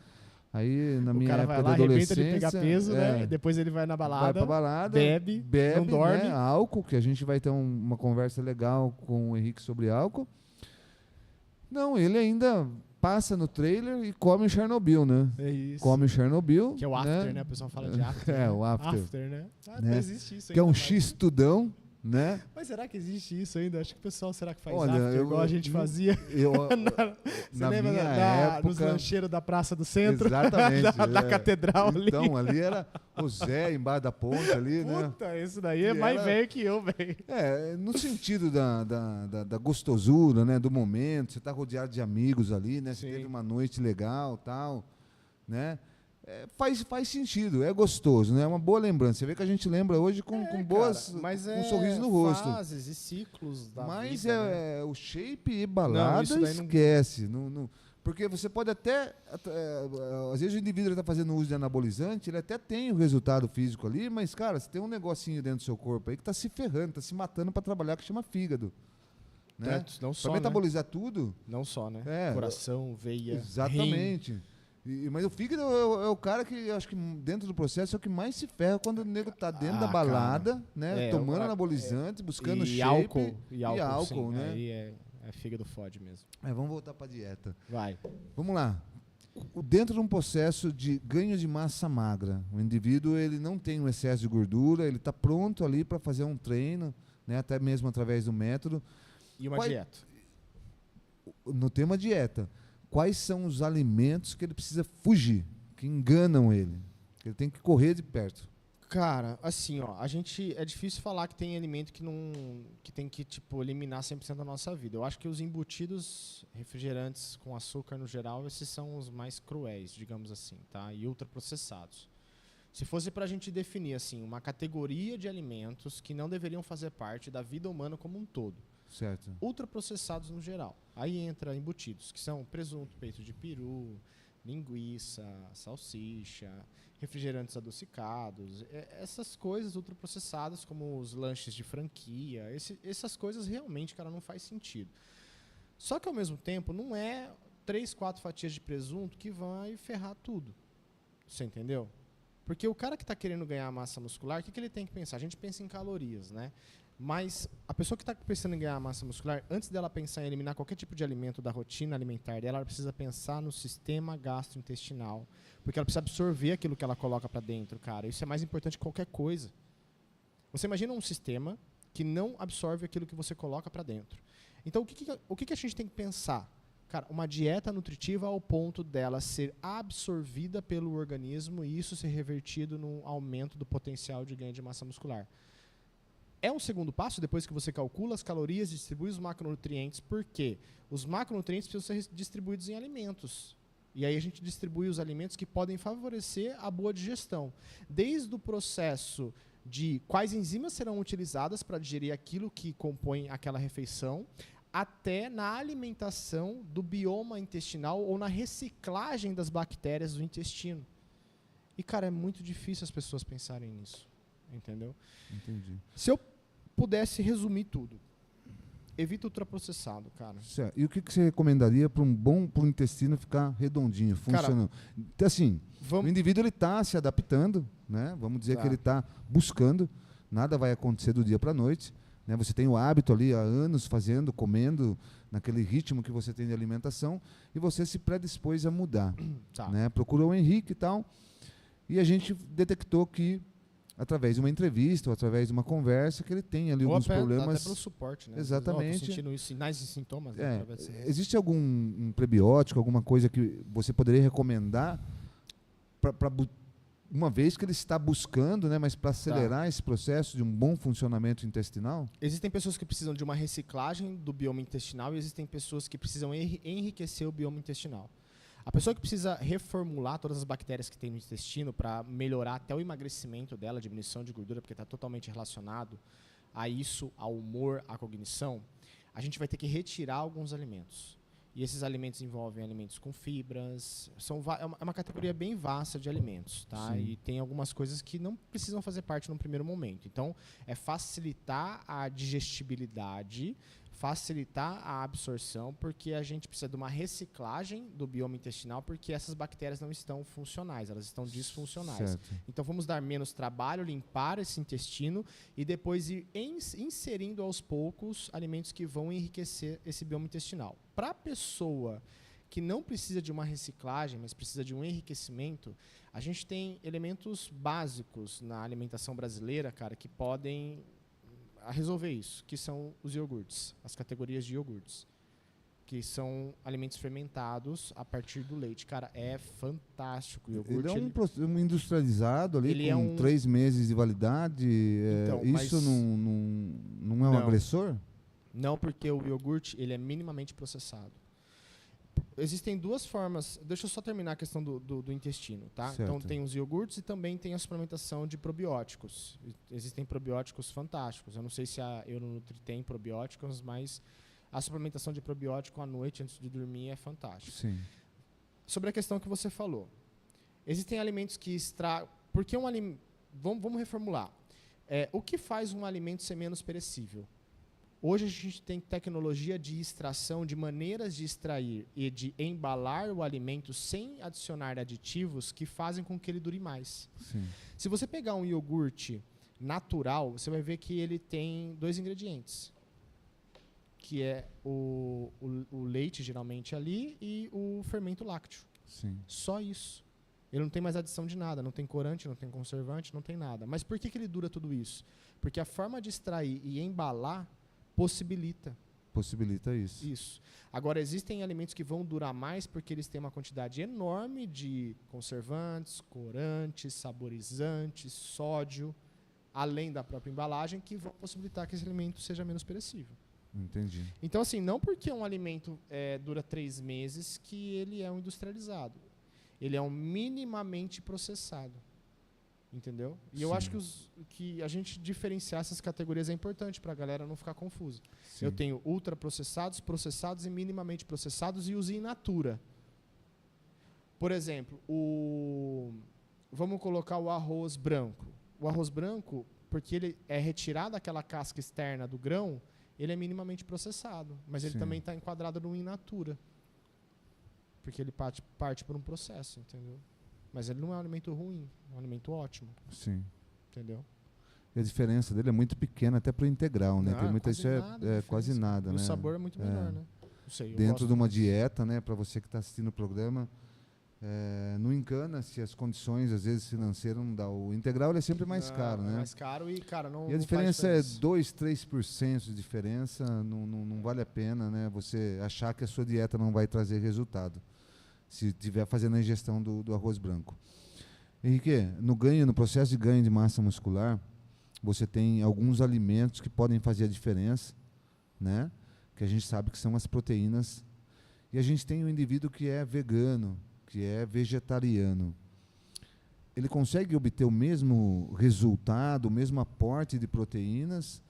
Aí, na minha época da adolescência... de pegar peso, né? Depois ele vai na balada, vai pra balada, bebe, não dorme. Né? Álcool, que a gente vai ter uma conversa legal com o Henrique sobre álcool. Não, ele ainda... passa no trailer e come Chernobyl, né? É isso. Come Chernobyl. Que é o after, né? O pessoal fala de after. O after. After, né? Não existe isso ainda. Que é um X-tudão, né? Mas será que existe isso ainda? Acho que o pessoal, será que faz Olha, after igual a gente fazia? Você lembra minha época, nos lancheiros da Praça do Centro? Exatamente. da Catedral ali. Então, ali era o Zé embaixo da ponta ali, né? Puta, isso daí é mais velho que eu, velho. No sentido da gostosura, né? Do momento, você tá rodeado de amigos ali, né? Você teve uma noite legal, tal, né? Faz sentido, é gostoso, né? É uma boa lembrança. Você vê que a gente lembra hoje com boas, mas com um sorriso no rosto. Fases e ciclos da mas vida, né? O shape e balada, esquece. Não, porque você pode até... às vezes o indivíduo está fazendo uso de anabolizante, ele até tem o resultado físico ali, mas, cara, você tem um negocinho dentro do seu corpo aí que está se ferrando, está se matando para trabalhar, que chama fígado. Né? Não só, para metabolizar tudo. Não só, né? Coração, veia, exatamente. Rim. Mas o fígado é o cara que, acho que dentro do processo, é o que mais se ferra quando o nego está dentro da balada, né? Tomando anabolizante, buscando shape. Álcool, e álcool, sim, né? Aí é fígado fode mesmo. Vamos voltar para a dieta. Vai. Vamos lá. Dentro de um processo de ganho de massa magra, o indivíduo ele não tem um excesso de gordura, ele está pronto ali para fazer um treino, né, até mesmo através do método. E uma dieta. No tema dieta, quais são os alimentos que ele precisa fugir, que enganam ele, que ele tem que correr de perto? Cara, assim, ó, é difícil falar que tem alimento que tem que, tipo, eliminar 100% da nossa vida. Eu acho que os embutidos, refrigerantes com açúcar no geral, esses são os mais cruéis, digamos assim, tá? E ultraprocessados. Se fosse pra gente definir, assim, uma categoria de alimentos que não deveriam fazer parte da vida humana como um todo. Certo. Ultraprocessados no geral. Aí entra embutidos, que são presunto, peito de peru, linguiça, salsicha, refrigerantes adocicados, essas coisas ultraprocessadas, como os lanches de franquia, essas coisas realmente, cara, não faz sentido. Só que, ao mesmo tempo, não é 3, 4 fatias de presunto que vai ferrar tudo. Você entendeu? Porque o cara que está querendo ganhar massa muscular, o que ele tem que pensar? A gente pensa em calorias, né? Mas a pessoa que está pensando em ganhar massa muscular, antes dela pensar em eliminar qualquer tipo de alimento da rotina alimentar dela, ela precisa pensar no sistema gastrointestinal. Porque ela precisa absorver aquilo que ela coloca para dentro, cara. Isso é mais importante que qualquer coisa. Você imagina um sistema que não absorve aquilo que você coloca para dentro. Então, o que a gente tem que pensar? Cara, uma dieta nutritiva ao ponto dela ser absorvida pelo organismo e isso ser revertido no aumento do potencial de ganho de massa muscular. É um segundo passo, depois que você calcula as calorias, distribui os macronutrientes, porque os macronutrientes precisam ser distribuídos em alimentos. E aí a gente distribui os alimentos que podem favorecer a boa digestão. Desde o processo de quais enzimas serão utilizadas para digerir aquilo que compõe aquela refeição, até na alimentação do bioma intestinal ou na reciclagem das bactérias do intestino. E, cara, é muito difícil as pessoas pensarem nisso. Entendeu? Entendi. Se eu pudesse resumir tudo, evita ultraprocessado, cara. Certo. E o que você recomendaria para pro intestino ficar redondinho, funcionando? Cara, então, assim, o indivíduo está se adaptando, né? Vamos dizer que ele está buscando, nada vai acontecer do dia para a noite. Né? Você tem o hábito ali há anos fazendo, comendo, naquele ritmo que você tem de alimentação, e você se predispôs a mudar. Né? Procurou o Henrique e tal, e a gente detectou que através de uma entrevista ou através de uma conversa que ele tem ali alguns problemas. Até pelo suporte, né? Exatamente. Estou sentindo isso, sinais e sintomas. Né? Existe algum prebiótico, alguma coisa que você poderia recomendar para uma vez que ele está buscando, né, mas para acelerar esse processo de um bom funcionamento intestinal? Existem pessoas que precisam de uma reciclagem do bioma intestinal e existem pessoas que precisam enriquecer o bioma intestinal. A pessoa que precisa reformular todas as bactérias que tem no intestino para melhorar até o emagrecimento dela, a diminuição de gordura, porque está totalmente relacionado a isso, ao humor, à cognição, a gente vai ter que retirar alguns alimentos. E esses alimentos envolvem alimentos com fibras, é uma categoria bem vasta de alimentos, tá? E tem algumas coisas que não precisam fazer parte no primeiro momento. Então, é facilitar a digestibilidade, facilitar a absorção, porque a gente precisa de uma reciclagem do bioma intestinal, porque essas bactérias não estão funcionais, elas estão disfuncionais. Certo. Então vamos dar menos trabalho, limpar esse intestino e depois ir inserindo aos poucos alimentos que vão enriquecer esse bioma intestinal. Para a pessoa que não precisa de uma reciclagem, mas precisa de um enriquecimento, a gente tem elementos básicos na alimentação brasileira, cara, que podem a resolver isso, que são os iogurtes, as categorias de iogurtes, que são alimentos fermentados a partir do leite. Cara, é fantástico o iogurte. Ele é um industrializado ali com 3 meses de validade. Então, isso não é um agressor? Não, porque o iogurte ele é minimamente processado. Existem duas formas. Deixa eu só terminar a questão do intestino, tá? Certo. Então tem os iogurtes e também tem a suplementação de probióticos. Existem probióticos fantásticos. Eu não sei se a Euronutri tem probióticos, mas a suplementação de probiótico à noite antes de dormir é fantástico. Sim. Sobre a questão que você falou, existem alimentos que porque um alimento. Vamos reformular. O que faz um alimento ser menos perecível? Hoje a gente tem tecnologia de extração, de maneiras de extrair e de embalar o alimento sem adicionar aditivos que fazem com que ele dure mais. Sim. Se você pegar um iogurte natural, você vai ver que ele tem 2 ingredientes, que é o leite, geralmente, ali, e o fermento lácteo. Sim. Só isso. Ele não tem mais adição de nada, não tem corante, não tem conservante, não tem nada. Mas por que ele dura tudo isso? Porque a forma de extrair e embalar possibilita Possibilita isso. isso. Agora, existem alimentos que vão durar mais porque eles têm uma quantidade enorme de conservantes, corantes, saborizantes, sódio, além da própria embalagem, que vão possibilitar que esse alimento seja menos perecível. Entendi. Então, assim, não porque um alimento dura 3 meses que ele é um industrializado. Ele é um minimamente processado. Entendeu? E eu Sim. acho que a gente diferenciar essas categorias é importante para a galera não ficar confusa. Sim. Eu tenho ultraprocessados, processados e minimamente processados e os in natura. Por exemplo, vamos colocar o arroz branco. O arroz branco, porque ele é retirado daquela casca externa do grão, ele é minimamente processado, mas ele Sim. também está enquadrado no in natura. Porque ele parte por um processo, entendeu? Mas ele não é um alimento ruim, é um alimento ótimo. Sim. Entendeu? E a diferença dele é muito pequena até pro integral, né? Não, Tem muita quase isso nada é a quase diferença. nada, E né? o sabor é muito melhor, né? Não sei, eu Dentro gosto de uma disso. dieta, né? Para você que está assistindo o programa, não encana se as condições às vezes financeiras não dá. O integral ele é sempre mais Não, caro, né? É mais caro e, cara, não E a não diferença faz é diferença. 2, 3% de diferença, não vale a pena, né? Você achar que a sua dieta não vai trazer resultado, se estiver fazendo a ingestão do arroz branco. Henrique, no processo de ganho de massa muscular, você tem alguns alimentos que podem fazer a diferença, né? Que a gente sabe que são as proteínas. E a gente tem um indivíduo que é vegano, que é vegetariano. Ele consegue obter o mesmo resultado, o mesmo aporte de proteínas,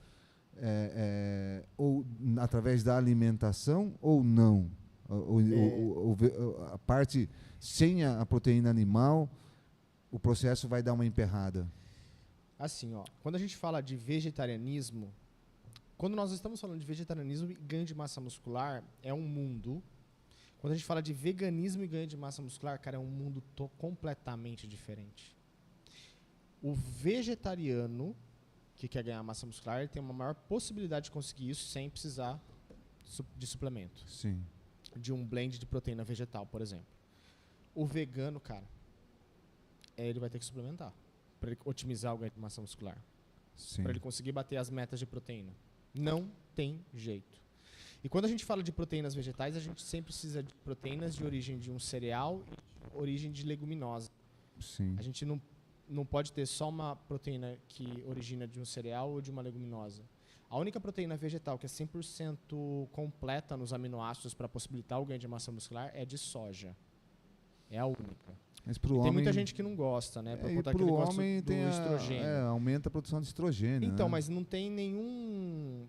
ou através da alimentação, ou não? A parte sem a proteína animal, o processo vai dar uma emperrada. Assim, ó, quando a gente fala de vegetarianismo, quando nós estamos falando de vegetarianismo e ganho de massa muscular, é um mundo. Quando a gente fala de veganismo e ganho de massa muscular, cara, é um mundo completamente diferente. O vegetariano que quer ganhar massa muscular, ele tem uma maior possibilidade de conseguir isso sem precisar de suplemento. Sim. De um blend de proteína vegetal, por exemplo. O vegano, cara, ele vai ter que suplementar para ele otimizar o ganho de massa muscular. Sim. Para ele conseguir bater as metas de proteína. Não tem jeito. E quando a gente fala de proteínas vegetais, a gente sempre precisa de proteínas de origem de um cereal e origem de leguminosa. Sim. A gente não pode ter só uma proteína que origina de um cereal ou de uma leguminosa. A única proteína vegetal que é 100% completa nos aminoácidos para possibilitar o ganho de massa muscular é de soja. É a única. Mas pro Tem homem, muita gente que não gosta, né? Por e conta pro daquele negócio homem do tem estrogênio. aumenta a produção de estrogênio. Então, né? mas não tem nenhum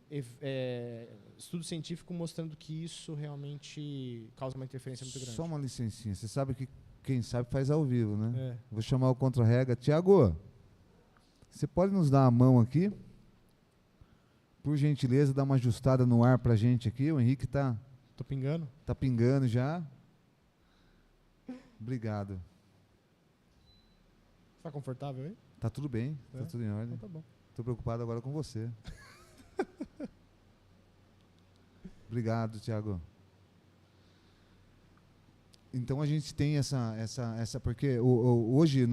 estudo científico mostrando que isso realmente causa uma interferência muito grande. Só uma licencinha. Você sabe que quem sabe faz ao vivo, né? É. Vou chamar o contra-rega. Tiago, você pode nos dar a mão aqui? Por gentileza, dar uma ajustada no ar pra gente aqui. O Henrique tá Tô pingando já. Obrigado. Tá confortável aí? Tá tudo bem, É? tá tudo em ordem. Então tá bom. Tô preocupado agora com você. Obrigado, Tiago. Então a gente tem essa porque hoje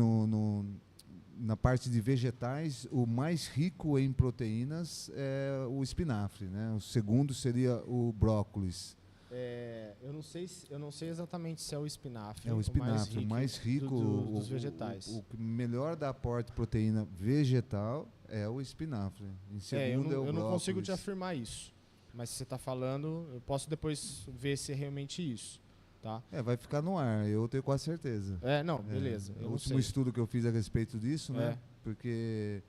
na parte de vegetais, o mais rico em proteínas é o espinafre, né? O segundo seria o brócolis. Eu não sei exatamente se é o espinafre. É o espinafre, o mais rico, dos vegetais. O que melhor dá aporte de proteína vegetal é o espinafre. Em segundo eu não consigo te brócolis. afirmar isso. Mas se você está falando, eu posso depois ver se é realmente isso. Tá? Vai ficar no ar, eu tenho quase certeza. Beleza. O Eu não último sei. estudo que eu fiz a respeito disso, né? Porque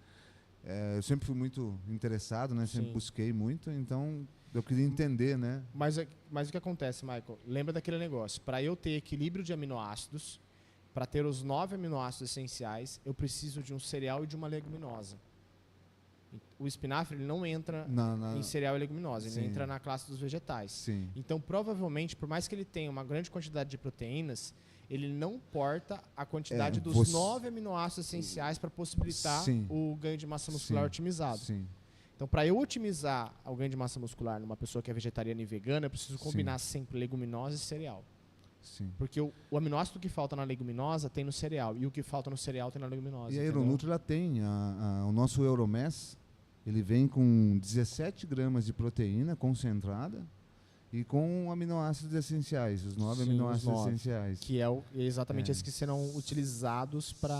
eu sempre fui muito interessado, né? Sempre Sim. busquei muito, então eu queria entender, né? Mas o que acontece, Michael? Lembra daquele negócio. Para eu ter equilíbrio de aminoácidos, para ter os 9 aminoácidos essenciais, eu preciso de um cereal e de uma leguminosa. O espinafre ele não entra em cereal e leguminosa, ele Sim. entra na classe dos vegetais. Sim. Então, provavelmente, por mais que ele tenha uma grande quantidade de proteínas, ele não porta a quantidade dos 9 aminoácidos essenciais para possibilitar Sim. o ganho de massa muscular Sim. otimizado. Sim. Então, para eu otimizar o ganho de massa muscular numa pessoa que é vegetariana e vegana, eu preciso combinar sempre leguminosa e cereal. Sim. Porque o aminoácido que falta na leguminosa tem no cereal, e o que falta no cereal tem na leguminosa. E a entendeu? Aeronutri, ela tem o nosso Euromess, ele vem com 17 gramas de proteína concentrada e com aminoácidos essenciais, os 9 Sim, aminoácidos os 9, essenciais. que é exatamente esses que serão Sim. utilizados para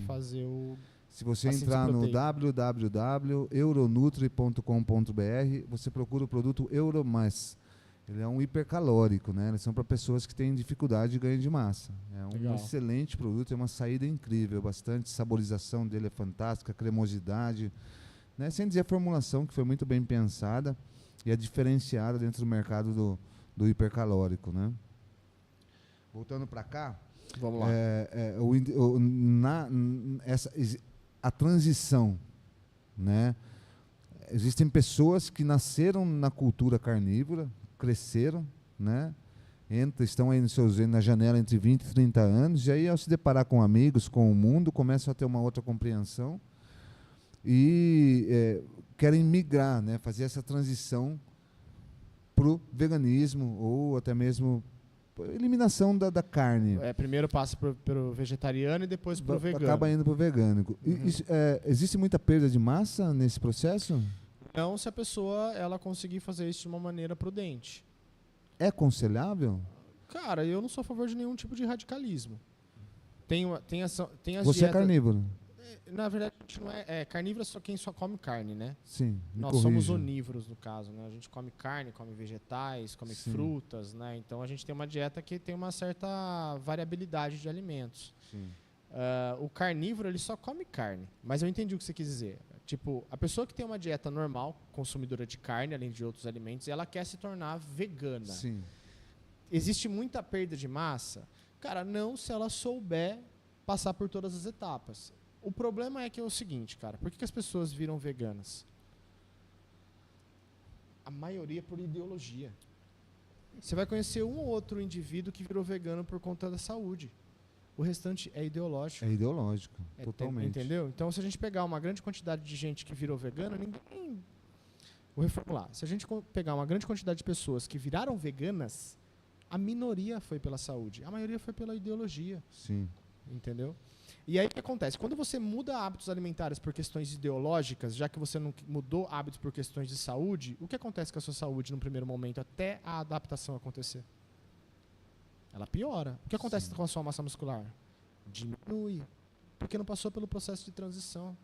fazer o... Se você a síntese entrar no proteica. www.euronutri.com.br, você procura o produto Euromess. Ele é um hipercalórico, né? Eles são para pessoas que têm dificuldade de ganho de massa. É um Legal. excelente produto, é uma saída incrível, bastante saborização dele é fantástica, cremosidade, né? Sem dizer a formulação, que foi muito bem pensada e é diferenciada dentro do mercado do hipercalórico, né? Voltando para cá, Vamos lá. a transição, né? Existem pessoas que nasceram na cultura carnívora, cresceram, né? Estão aí na janela entre 20 e 30 anos, e aí ao se deparar com amigos, com o mundo, começam a ter uma outra compreensão e querem migrar, né? Fazer essa transição para o veganismo ou até mesmo eliminação da carne. Primeiro passa pelo vegetariano e depois pro vegano. Acaba indo para o vegano. Existe muita perda de massa nesse processo? Não, se a pessoa ela conseguir fazer isso de uma maneira prudente. É aconselhável? Cara, eu não sou a favor de nenhum tipo de radicalismo. Tem as Você dietas... é carnívoro? Na verdade, a gente não é carnívoro, só quem só come carne, né? Sim. Nós somos onívoros, no caso, né? A gente come carne, come vegetais, come frutas, né? Então a gente tem uma dieta que tem uma certa variabilidade de alimentos. Sim. O carnívoro, ele só come carne. Mas eu entendi o que você quis dizer. Tipo, a pessoa que tem uma dieta normal, consumidora de carne, além de outros alimentos, ela quer se tornar vegana. Sim. Existe muita perda de massa? Cara, não, se ela souber passar por todas as etapas. O problema é que é o seguinte, cara. Por que as pessoas viram veganas? A maioria por ideologia. Você vai conhecer um ou outro indivíduo que virou vegano por conta da saúde. O restante é ideológico. É ideológico, totalmente. Entendeu? Então, se a gente pegar uma grande quantidade de gente que virou vegana, ninguém... Vou reformular. Se a gente pegar uma grande quantidade de pessoas que viraram veganas, a minoria foi pela saúde. A maioria foi pela ideologia. Sim. Entendeu? E aí o que acontece? Quando você muda hábitos alimentares por questões ideológicas, já que você não mudou hábitos por questões de saúde, o que acontece com a sua saúde no primeiro momento até a adaptação acontecer? Ela piora. O que acontece com a sua massa muscular? Diminui. Porque não passou pelo processo de transição.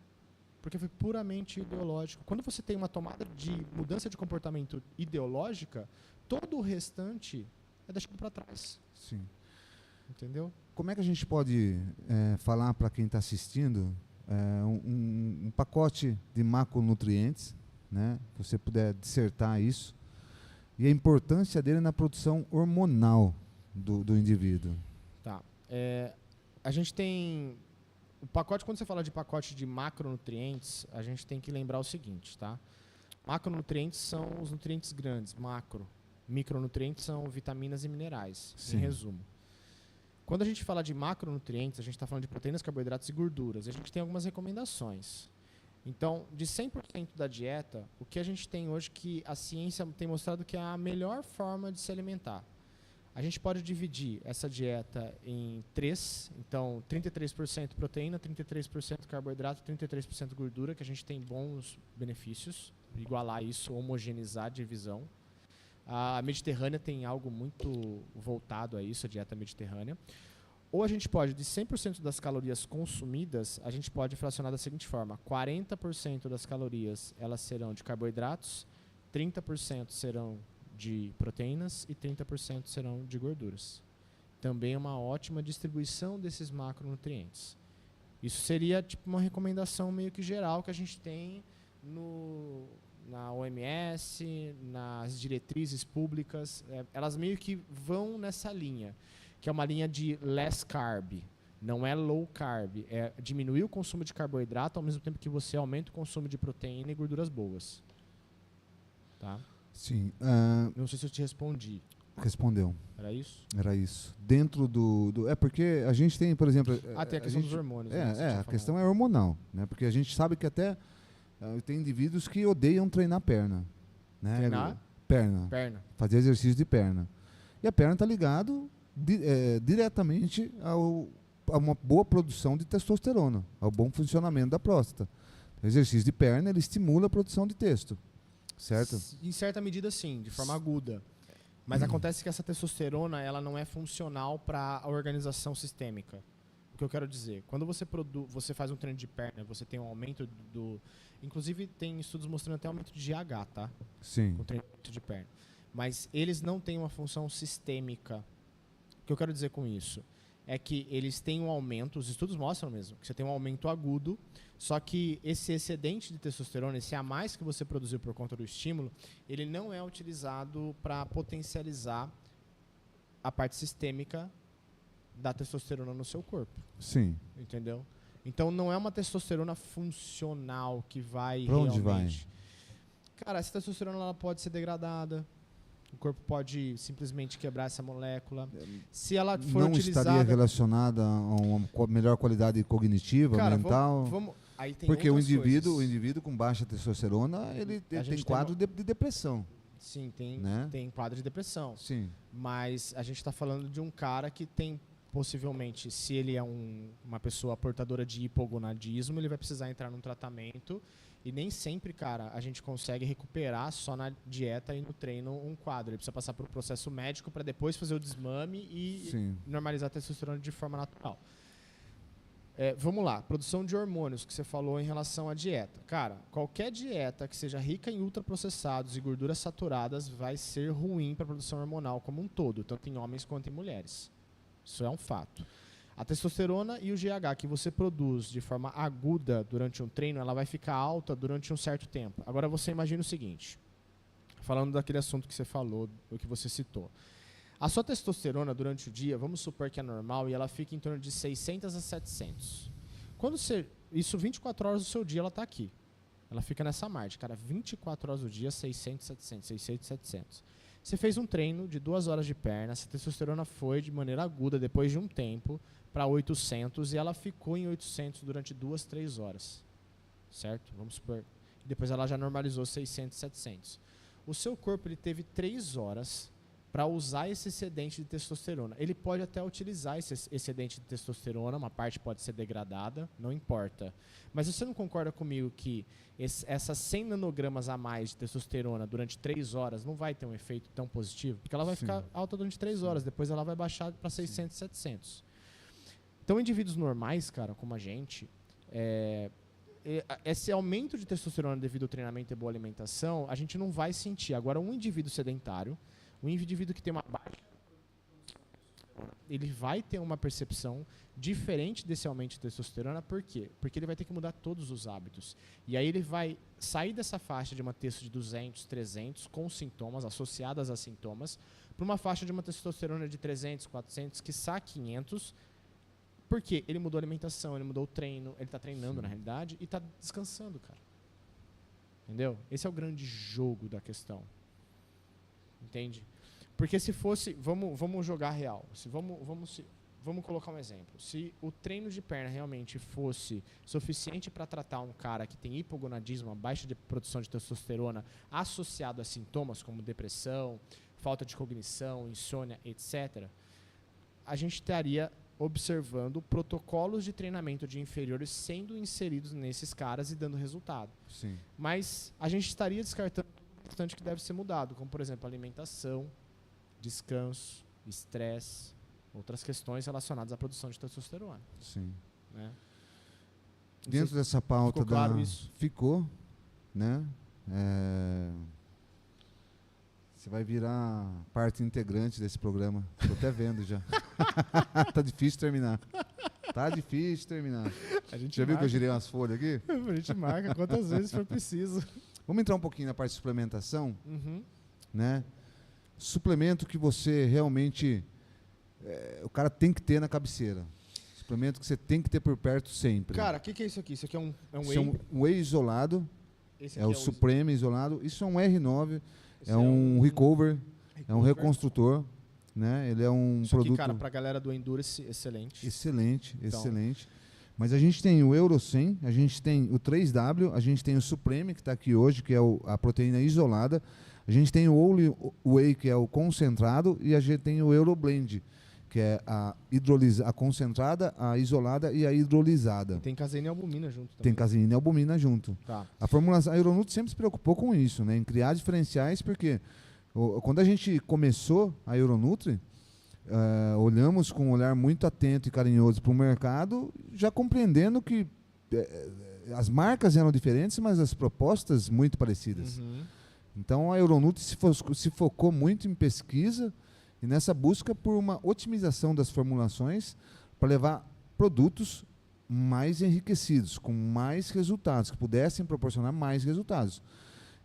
Porque foi puramente ideológico. Quando você tem uma tomada de mudança de comportamento ideológica, todo o restante é deixado para trás. Sim. Entendeu? Como é que a gente pode falar para quem está assistindo um pacote de macronutrientes, né? Se você puder dissertar isso, e a importância dele na produção hormonal do indivíduo. Tá. A gente tem... O pacote, quando você fala de pacote de macronutrientes, a gente tem que lembrar o seguinte, tá? Macronutrientes são os nutrientes grandes, macro. Micronutrientes são vitaminas e minerais, Sim. em resumo. Quando a gente fala de macronutrientes, a gente está falando de proteínas, carboidratos e gorduras. E a gente tem algumas recomendações. Então, de 100% da dieta, o que a gente tem hoje que a ciência tem mostrado que é a melhor forma de se alimentar. A gente pode dividir essa dieta em 3. Então, 33% proteína, 33% carboidrato, 33% gordura, que a gente tem bons benefícios. Igualar isso, homogeneizar a divisão. A Mediterrânea tem algo muito voltado a isso, a dieta mediterrânea. Ou a gente pode, de 100% das calorias consumidas, a gente pode fracionar da seguinte forma. 40% das calorias elas serão de carboidratos, 30% serão de proteínas e 30% serão de gorduras. Também é uma ótima distribuição desses macronutrientes. Isso seria tipo uma recomendação meio que geral que a gente tem na OMS, nas diretrizes públicas, elas meio que vão nessa linha, que é uma linha de less carb, não é low carb, é diminuir o consumo de carboidrato ao mesmo tempo que você aumenta o consumo de proteína e gorduras boas. Tá? Sim. Não sei se eu te respondi. Respondeu. Era isso? Era isso. Dentro do... porque a gente tem, por exemplo... Tem a questão dos hormônios. A questão é hormonal, né? Porque a gente sabe que até tem indivíduos que odeiam treinar perna. Né? Treinar? Perna. Fazer exercício de perna. E a perna está ligado diretamente a uma boa produção de testosterona, ao bom funcionamento da próstata. O exercício de perna, ele estimula a produção de testo, certo? Em certa medida, sim, de forma aguda. Mas acontece que essa testosterona ela não é funcional para a organização sistêmica. O que eu quero dizer, quando você faz um treino de perna, você tem um aumento do... Inclusive, tem estudos mostrando até aumento de GH, tá? Sim. Com treinamento de perna. Mas eles não têm uma função sistêmica. O que eu quero dizer com isso é que eles têm um aumento, os estudos mostram mesmo, que você tem um aumento agudo, só que esse excedente de testosterona, esse a mais que você produziu por conta do estímulo, ele não é utilizado para potencializar a parte sistêmica da testosterona no seu corpo. Sim. Entendeu? Então não é uma testosterona funcional que vai pra onde realmente... Cara, essa testosterona ela pode ser degradada. O corpo pode simplesmente quebrar essa molécula. Se ela for não utilizada... estaria relacionada a uma melhor qualidade cognitiva, Cara, mental? Aí tem porque o outras indivíduo coisas. com baixa testosterona, ele tem gente quadro de depressão. Sim, né? tem quadro de depressão. Sim. Mas a gente está falando de um cara que tem, possivelmente, se ele é uma pessoa portadora de hipogonadismo, ele vai precisar entrar num tratamento. E nem sempre, cara, a gente consegue recuperar só na dieta e no treino um quadro. Ele precisa passar por um processo médico para depois fazer o desmame e Sim. normalizar a testosterona de forma natural. Vamos lá, produção de hormônios que você falou em relação à dieta. Cara, qualquer dieta que seja rica em ultraprocessados e gorduras saturadas vai ser ruim para a produção hormonal como um todo, tanto em homens quanto em mulheres. Isso é um fato. A testosterona e o GH que você produz de forma aguda durante um treino, ela vai ficar alta durante um certo tempo. Agora você imagina o seguinte, falando daquele assunto que você falou, o que você citou. A sua testosterona durante o dia, vamos supor que é normal, e ela fica em torno de 600 a 700. Isso 24 horas do seu dia, ela está aqui. Ela fica nessa margem, cara, 24 horas do dia, 600, 700, 600, 700. Você fez um treino de 2 horas de perna, essa testosterona foi de maneira aguda, depois de um tempo, para 800, e ela ficou em 800 durante 2, 3 horas. Certo? Vamos supor. Depois ela já normalizou 600, 700. O seu corpo ele teve 3 horas para usar esse excedente de testosterona. Ele pode até utilizar esse excedente de testosterona, uma parte pode ser degradada, não importa. Mas você não concorda comigo que essas 100 nanogramas a mais de testosterona durante 3 horas não vai ter um efeito tão positivo? Porque ela vai ficar alta durante 3 horas, depois ela vai baixar para 600, 700. Então, indivíduos normais, cara, como a gente, esse aumento de testosterona devido ao treinamento e boa alimentação, a gente não vai sentir. Agora, um indivíduo sedentário, um indivíduo que tem uma baixa, ele vai ter uma percepção diferente desse aumento de testosterona. Por quê? Porque ele vai ter que mudar todos os hábitos. E aí ele vai sair dessa faixa de uma testo de 200, 300, com sintomas, associadas a sintomas, para uma faixa de uma testosterona de 300, 400, quiçá 500, porque ele mudou a alimentação, ele mudou o treino, ele está treinando na realidade e está descansando, cara. Entendeu? Esse é o grande jogo da questão. Entende? Porque se fosse, vamos jogar real. Vamos colocar um exemplo. Se o treino de perna realmente fosse suficiente para tratar um cara que tem hipogonadismo, uma baixa de produção de testosterona associado a sintomas como depressão, falta de cognição, insônia, etc., a gente estaria observando protocolos de treinamento de inferiores sendo inseridos nesses caras e dando resultado. Sim. Mas a gente estaria descartando bastante que deve ser mudado, como, por exemplo, alimentação, descanso, estresse, outras questões relacionadas à produção de testosterona. Sim. Né? Dentro dessa pauta ficou claro isso? Ficou, né? Você vai virar parte integrante desse programa. Tô até vendo já. Tá difícil terminar. Já viu que eu girei umas folhas aqui? A gente marca quantas vezes for preciso. Vamos entrar um pouquinho na parte de suplementação, Uhum. né? Suplemento que você realmente... o cara tem que ter na cabeceira. Suplemento que você tem que ter por perto sempre. Cara, o que é isso aqui? Isso aqui é um Isso whey? é um whey isolado. Esse É aqui o Supreme isolado. Isso é um R9. Esse É um recover. É um reconstrutor. Né? Ele é um Isso produto... aqui, cara, pra galera do Endurance, excelente. Excelente, Então. excelente. Mas a gente tem o Euro 100, a gente tem o 3W, a gente tem o Supreme, que está aqui hoje, que é a proteína isolada. A gente tem o Whey, que é o concentrado, e a gente tem o Euro Blend, que é a concentrada, a isolada e a hidrolisada. Tem caseína e albumina junto também. Tem caseína e albumina junto. Tá. A Aeronutri sempre se preocupou com isso, né? Em criar diferenciais, porque quando a gente começou a Aeronutri, olhamos com um olhar muito atento e carinhoso para o mercado, já compreendendo que as marcas eram diferentes, mas as propostas muito parecidas. Uhum. Então a Aeronutri se focou muito em pesquisa e nessa busca por uma otimização das formulações para levar produtos mais enriquecidos, com mais resultados, que pudessem proporcionar mais resultados.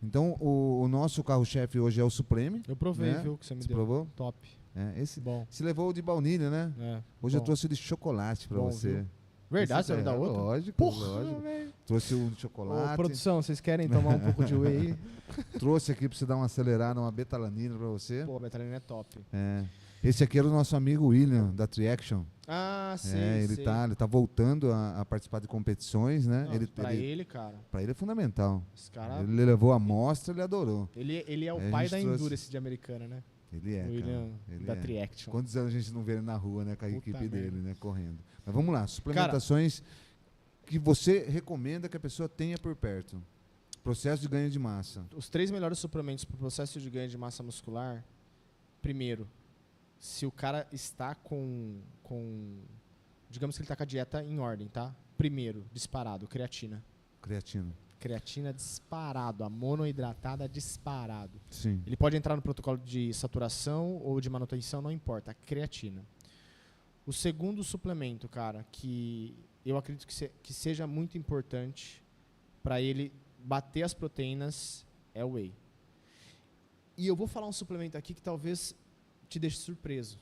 Então o nosso carro-chefe hoje é o Supreme. Eu provei, né? viu, que você me Você deu. provou? Top. Esse Bom. se levou o de baunilha, né? Hoje eu trouxe o de chocolate para Bom, você. viu? Verdade, você vai dar outro? Lógico, Porra, lógico. velho. Trouxe um de chocolate. Ô, produção, vocês querem tomar um pouco de whey? Trouxe aqui para você dar uma acelerada, uma betalanina para você. Pô, a betalanina é top. Esse aqui era o nosso amigo William, da Triaction. Ah, sei, Ele sei. tá voltando a participar de competições, né? Não, pra ele, cara. Pra ele é fundamental. Esse cara, Ele levou a amostra, ele adorou. ele é o Aí a pai gente da trouxe- Endurance de Americana, né? Ele é, William, cara. Ele da é. Triaction. Quantos anos a gente não vê ele na rua, né? Com a Puta equipe merda. dele, né? Correndo. Mas vamos lá, suplementações que você recomenda que a pessoa tenha por perto. Processo de ganho de massa. Os 3 melhores suplementos para o processo de ganho de massa muscular. Primeiro, se o cara está com digamos que ele está com a dieta em ordem, tá? Primeiro, disparado, creatina. Creatina. Creatina disparado, a monoidratada disparado. Sim. Ele pode entrar no protocolo de saturação ou de manutenção, não importa, a creatina. O segundo suplemento, cara, que eu acredito que seja muito importante para ele bater as proteínas é o whey. E eu vou falar um suplemento aqui que talvez te deixe surpreso,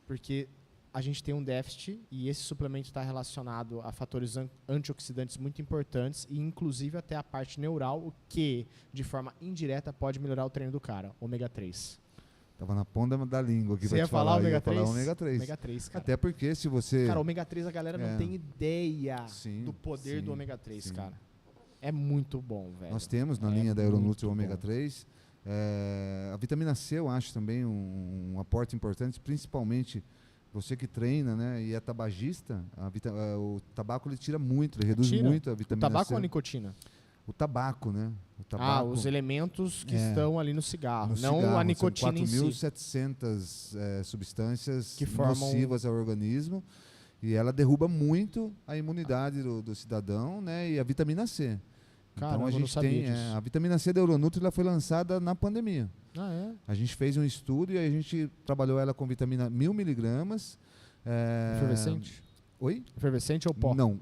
porque a gente tem um déficit e esse suplemento está relacionado a fatores antioxidantes muito importantes e inclusive até a parte neural, o que de forma indireta pode melhorar o treino do cara, ômega 3. Tava na ponta da língua aqui Você pra ia te falar falar. ômega Eu ia 3? falar ômega 3. Ômega 3, cara. Até porque se você... Cara, ômega 3 a galera não tem ideia Sim, do poder sim, do ômega 3, sim. cara. É muito bom, velho. Nós temos na É linha da Aeronutri o muito ômega bom. 3. A vitamina C eu acho também um aporte importante, principalmente você que treina, né, e é tabagista. O tabaco ele tira muito, ele reduz Tira? muito a O vitamina tabaco C. ou a nicotina? O tabaco, né? O Ah, tabaco, os elementos que É. estão ali no cigarro, no não cigarro, a nicotina são em si. 4.700 substâncias Que formam- nocivas ao organismo e ela derruba muito a imunidade do cidadão, né, e a vitamina C. Caramba, Então a eu não gente sabia tem disso. a vitamina C da Aeronutri, ela foi lançada na pandemia. Ah, é? A gente fez um estudo e a gente trabalhou ela com vitamina 1000 miligramas. Efervescente? Oi? Efervescente ou pó? Não,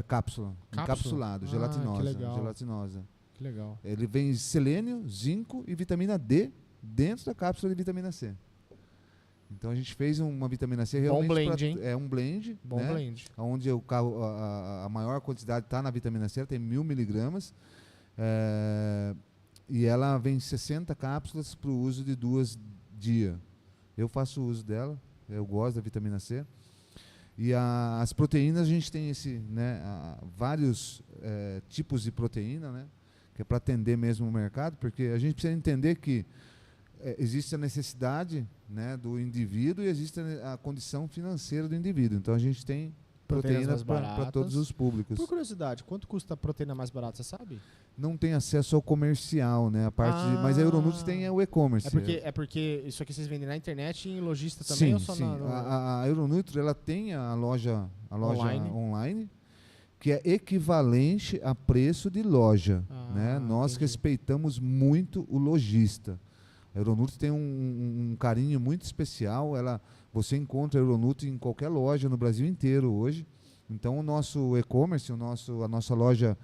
cápsula. Cápsula? Encapsulado, Ah, gelatinosa. que legal. Gelatinosa. Que legal. Ele vem selênio, zinco e vitamina D dentro da cápsula de vitamina C. Então a gente fez uma vitamina C realmente blend, hein? É um blend, Bom né? blend. Onde a maior quantidade está na vitamina C, ela tem 1000 miligramas. E ela vem 60 cápsulas para o uso de 2 dias. Eu faço uso dela, eu gosto da vitamina C. E as proteínas, a gente tem vários tipos de proteína, né? Que é para atender mesmo o mercado, porque a gente precisa entender que existe a necessidade, né, do indivíduo e existe a condição financeira do indivíduo. Então a gente tem Proteínas proteína mais para baratas. todos os públicos. Por curiosidade, quanto custa a proteína mais barata, você sabe? Não tem acesso ao comercial, né? Mas a Aeronutri tem o e-commerce. É porque isso aqui vocês vendem na internet e em lojista também Sim, ou só sim. no... A Aeronutri, ela tem a loja Online. online, que é equivalente a preço de loja. Ah, Né? Nós entendi. respeitamos muito o lojista. A Aeronutri tem um carinho muito especial. Você encontra a Aeronutri em qualquer loja no Brasil inteiro hoje. Então o nosso e-commerce, a nossa loja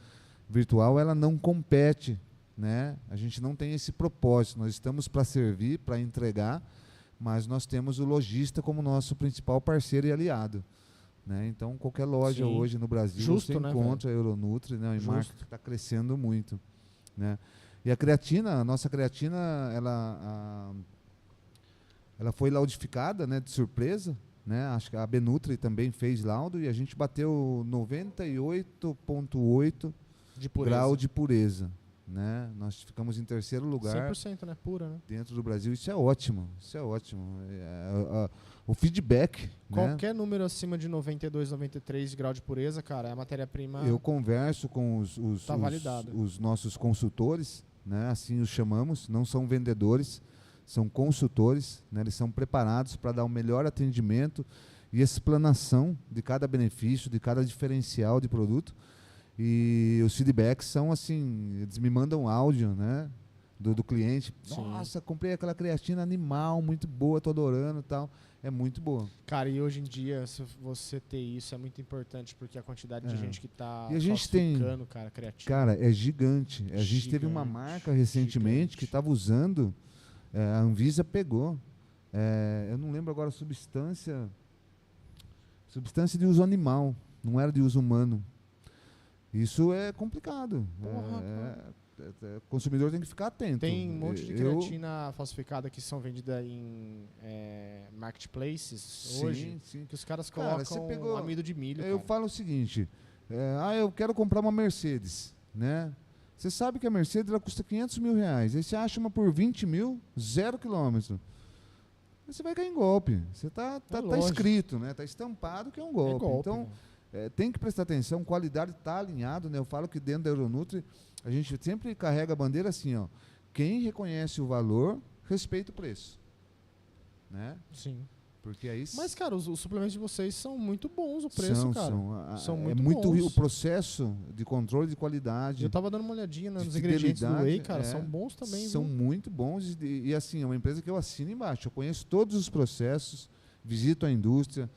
virtual, ela não compete, né? A gente não tem esse propósito. Nós estamos para servir, para entregar, mas nós temos o lojista como nosso principal parceiro e aliado. Né? Então, qualquer loja Sim. hoje no Brasil Justo, você né, encontra a Aeronutri, né? Uma Justo. marca que está crescendo muito. Né? E a creatina, a nossa creatina, ela foi laudificada, né, de surpresa. Né? Acho que a Benutri também fez laudo e a gente bateu 98,8 De pureza. grau de pureza. né? Nós ficamos em terceiro lugar 100%, né? Pura, né? dentro do Brasil. Isso é ótimo. O feedback, né? Qualquer número acima de 92, 93 de grau de pureza, cara, é a matéria-prima. Eu converso com Tá validado. os nossos consultores, né? Assim os chamamos, não são vendedores, são consultores, né? Eles são preparados para dar o melhor atendimento e explanação de cada benefício, de cada diferencial de produto. E os feedbacks são assim, eles me mandam áudio, né? Do cliente. Sim. Nossa, comprei aquela creatina animal, muito boa, tô adorando e tal. É muito boa. Cara, e hoje em dia, se você ter isso é muito importante, porque a quantidade de gente que tá E a gente falsificando, cara, creatina. Cara, é gigante. A gente teve uma marca recentemente que estava usando, a Anvisa pegou. Eu não lembro agora a substância de uso animal, não era de uso humano. Isso é complicado. Porra, O consumidor tem que ficar atento. Tem um monte de creatina falsificada que são vendidas em marketplaces hoje, sim. que os caras Cara, colocam amido de milho. Eu falo o seguinte, eu quero comprar uma Mercedes, né? Você sabe que a Mercedes ela custa 500 mil reais, aí você acha uma por 20 mil, 0 quilômetro. Aí você vai cair em golpe. Você tá escrito, né? Tá estampado que é um golpe. Então, tem que prestar atenção, qualidade está alinhado, né? Eu falo que dentro da Euronutri, a gente sempre carrega a bandeira assim, ó. Quem reconhece o valor, respeita o preço. Né? Sim. Porque aí Mas, cara, os suplementos de vocês são muito bons, o preço, são muito bons. O bons. processo de controle de qualidade. Eu tava dando uma olhadinha nos ingredientes do Whey, cara, são bons também. São muito bons e assim, é uma empresa que eu assino embaixo. Eu conheço todos os processos, visito a indústria,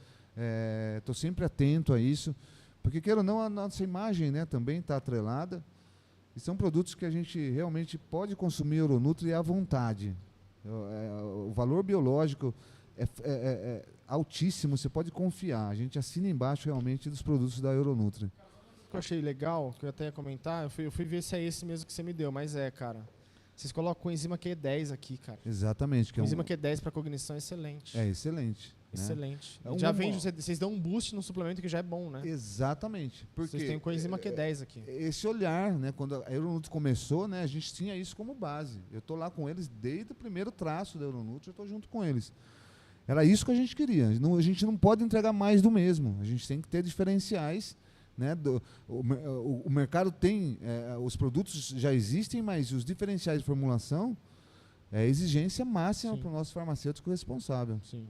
estou sempre atento a isso, porque queira ou não, a nossa imagem, né, também está atrelada. E são produtos que a gente realmente pode consumir Euronutri à vontade. O valor biológico é altíssimo, você pode confiar. A gente assina embaixo realmente dos produtos da Euronutri. O que eu achei legal, que eu até ia comentar, eu fui ver se é esse mesmo que você me deu, mas cara. Vocês colocam coenzima Q10 aqui, cara. Exatamente. Coenzima Q10 para cognição é excelente. É excelente. Excelente. Né? Já vende, vocês dão um boost no suplemento que já é bom, né? Exatamente. Porque vocês têm o coenzima Q10 aqui. Esse olhar, né? Quando a Euronutri começou, né? A gente tinha isso como base. Eu estou lá com eles desde o primeiro traço da Euronutri, eu estou junto com eles. Era isso que a gente queria. A gente não pode entregar mais do mesmo. A gente tem que ter diferenciais. Né? O mercado tem, os produtos já existem, mas os diferenciais de formulação é exigência máxima para o nosso farmacêutico responsável. Sim.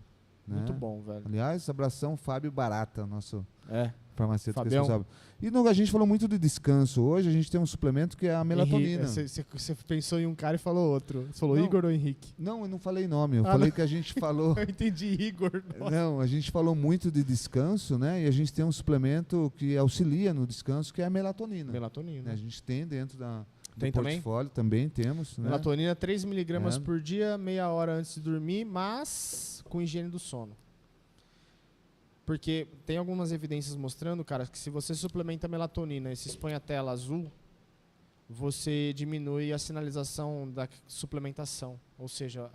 Né? Muito bom, velho. Aliás, abração Fábio Barata, nosso farmacêutico Fabião. responsável. E a gente falou muito de descanso. Hoje a gente tem um suplemento que é a melatonina. Você pensou em um cara e falou outro. Você falou não, Igor ou Henrique? Não, eu não falei nome. Eu falei que a gente falou... Eu entendi Igor. Nossa. Não, a gente falou muito de descanso, né? E a gente tem um suplemento que auxilia no descanso, que é a melatonina. Melatonina. A gente tem dentro do tem portfólio, também temos. Né? Melatonina, 3 miligramas por dia, meia hora antes de dormir, mas com higiene do sono. Porque tem algumas evidências mostrando, cara, que se você suplementa melatonina e se expõe à tela azul, você diminui a sinalização da suplementação. Ou seja,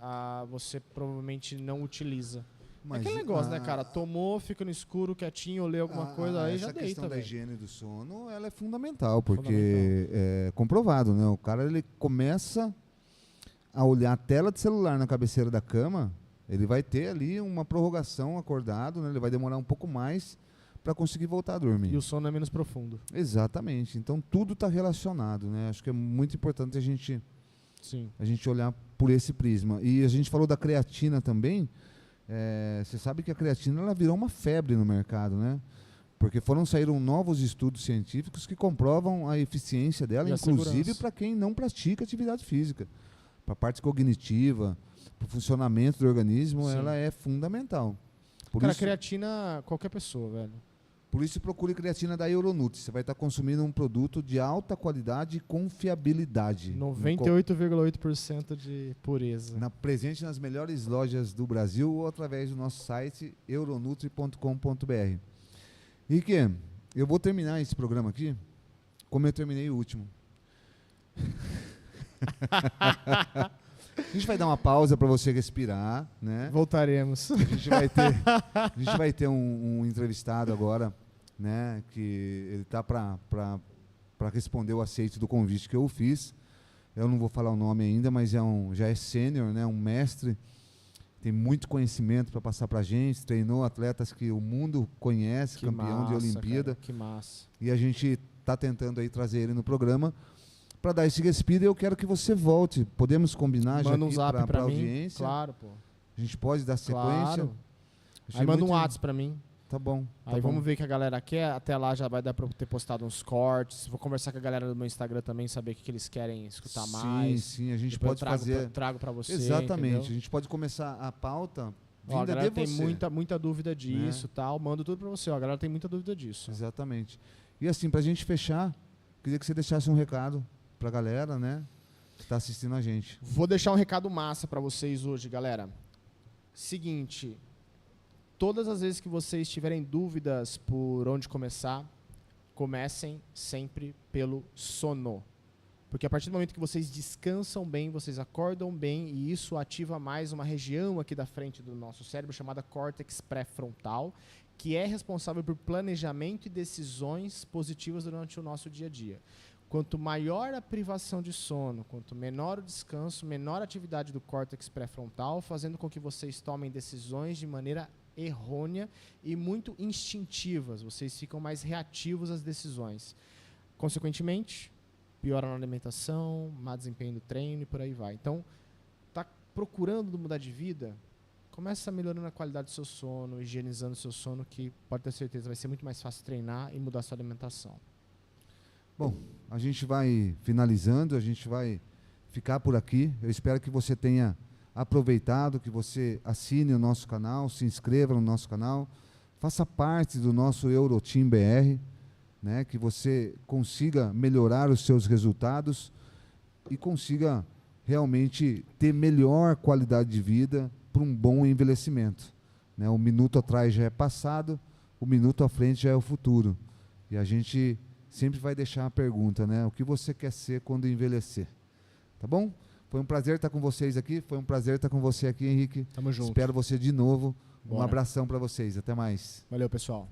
você provavelmente não utiliza. Mas aquele negócio, né, cara? Tomou, fica no escuro, quietinho, lê alguma coisa, aí já deita, velho. Essa questão da higiene do sono, ela é fundamental, porque é comprovado, né? O cara, ele começa a olhar a tela de celular na cabeceira da cama, ele vai ter ali uma prorrogação acordado, né? Ele vai demorar um pouco mais para conseguir voltar a dormir. E o sono é menos profundo. Exatamente. Então, tudo está relacionado, né? Acho que é muito importante a gente olhar por esse prisma. E a gente falou da creatina também. Você sabe que a creatina ela virou uma febre no mercado, né? Porque saíram novos estudos científicos que comprovam a eficiência dela, inclusive para quem não pratica atividade física. Para a parte cognitiva, para o funcionamento do organismo, ela é fundamental. Cara, creatina, qualquer pessoa, velho. Por isso, procure creatina da Euronutri. Você vai estar consumindo um produto de alta qualidade e confiabilidade. 98,8% de pureza. Presente nas melhores lojas do Brasil ou através do nosso site euronutri.com.br. Rique, eu vou terminar esse programa aqui como eu terminei o último. A gente vai dar uma pausa para você respirar, né? Voltaremos. A gente vai ter um entrevistado agora, né? Que ele está para responder o aceite do convite que eu fiz. eu não vou falar o nome ainda, mas já é sênior, né? Um mestre, tem muito conhecimento para passar para a gente, treinou atletas que o mundo conhece, Que campeão massa, de Olimpíada. cara, que massa. E a gente está tentando aí trazer ele no programa para dar esse respiro. E eu quero que você volte. Podemos combinar já Manda um aqui zap para pra a mim. audiência? Claro, pô. A gente pode dar sequência? Claro. Achei Aí manda um muito- WhatsApp pra mim. Tá bom. Aí vamos ver o que a galera quer. Até lá já vai dar pra eu ter postado uns cortes. Vou conversar com a galera do meu Instagram também, saber o que eles querem escutar mais. Sim, a gente Depois pode eu trago fazer... trago pra você. Exatamente. entendeu? A gente pode começar a pauta Ó, a vinda galera de tem você. muita dúvida disso, tal. Mando tudo pra você. Ó, a galera tem muita dúvida disso. Exatamente. E assim, pra gente fechar, queria que você deixasse um recado pra galera, né? Que tá assistindo a gente. Vou deixar um recado massa pra vocês hoje, galera. Seguinte, todas as vezes que vocês tiverem dúvidas por onde começar, comecem sempre pelo sono. Porque a partir do momento que vocês descansam bem, vocês acordam bem, e isso ativa mais uma região aqui da frente do nosso cérebro chamada córtex pré-frontal, que é responsável por planejamento e decisões positivas durante o nosso dia a dia. Quanto maior a privação de sono, quanto menor o descanso, menor a atividade do córtex pré-frontal, fazendo com que vocês tomem decisões de maneira errônea e muito instintivas. Vocês ficam mais reativos às decisões. Consequentemente, piora na alimentação, má desempenho no treino e por aí vai. Então, tá procurando mudar de vida? Começa melhorando a qualidade do seu sono, higienizando o seu sono, que pode ter certeza vai ser muito mais fácil treinar e mudar a sua alimentação. Bom, a gente vai finalizando, a gente vai ficar por aqui. Eu espero que você tenha aproveitado, que você assine o nosso canal, se inscreva no nosso canal, faça parte do nosso Euroteam BR, né, que você consiga melhorar os seus resultados e consiga realmente ter melhor qualidade de vida para um bom envelhecimento, né? O minuto atrás já é passado, o minuto à frente já é o futuro. E a gente sempre vai deixar a pergunta, né? O que você quer ser quando envelhecer? Tá bom? Foi um prazer estar com vocês aqui, foi um prazer estar com você aqui, Henrique. Tamo junto. Espero você de novo. Um Bora. abração para vocês. Até mais. Valeu, pessoal.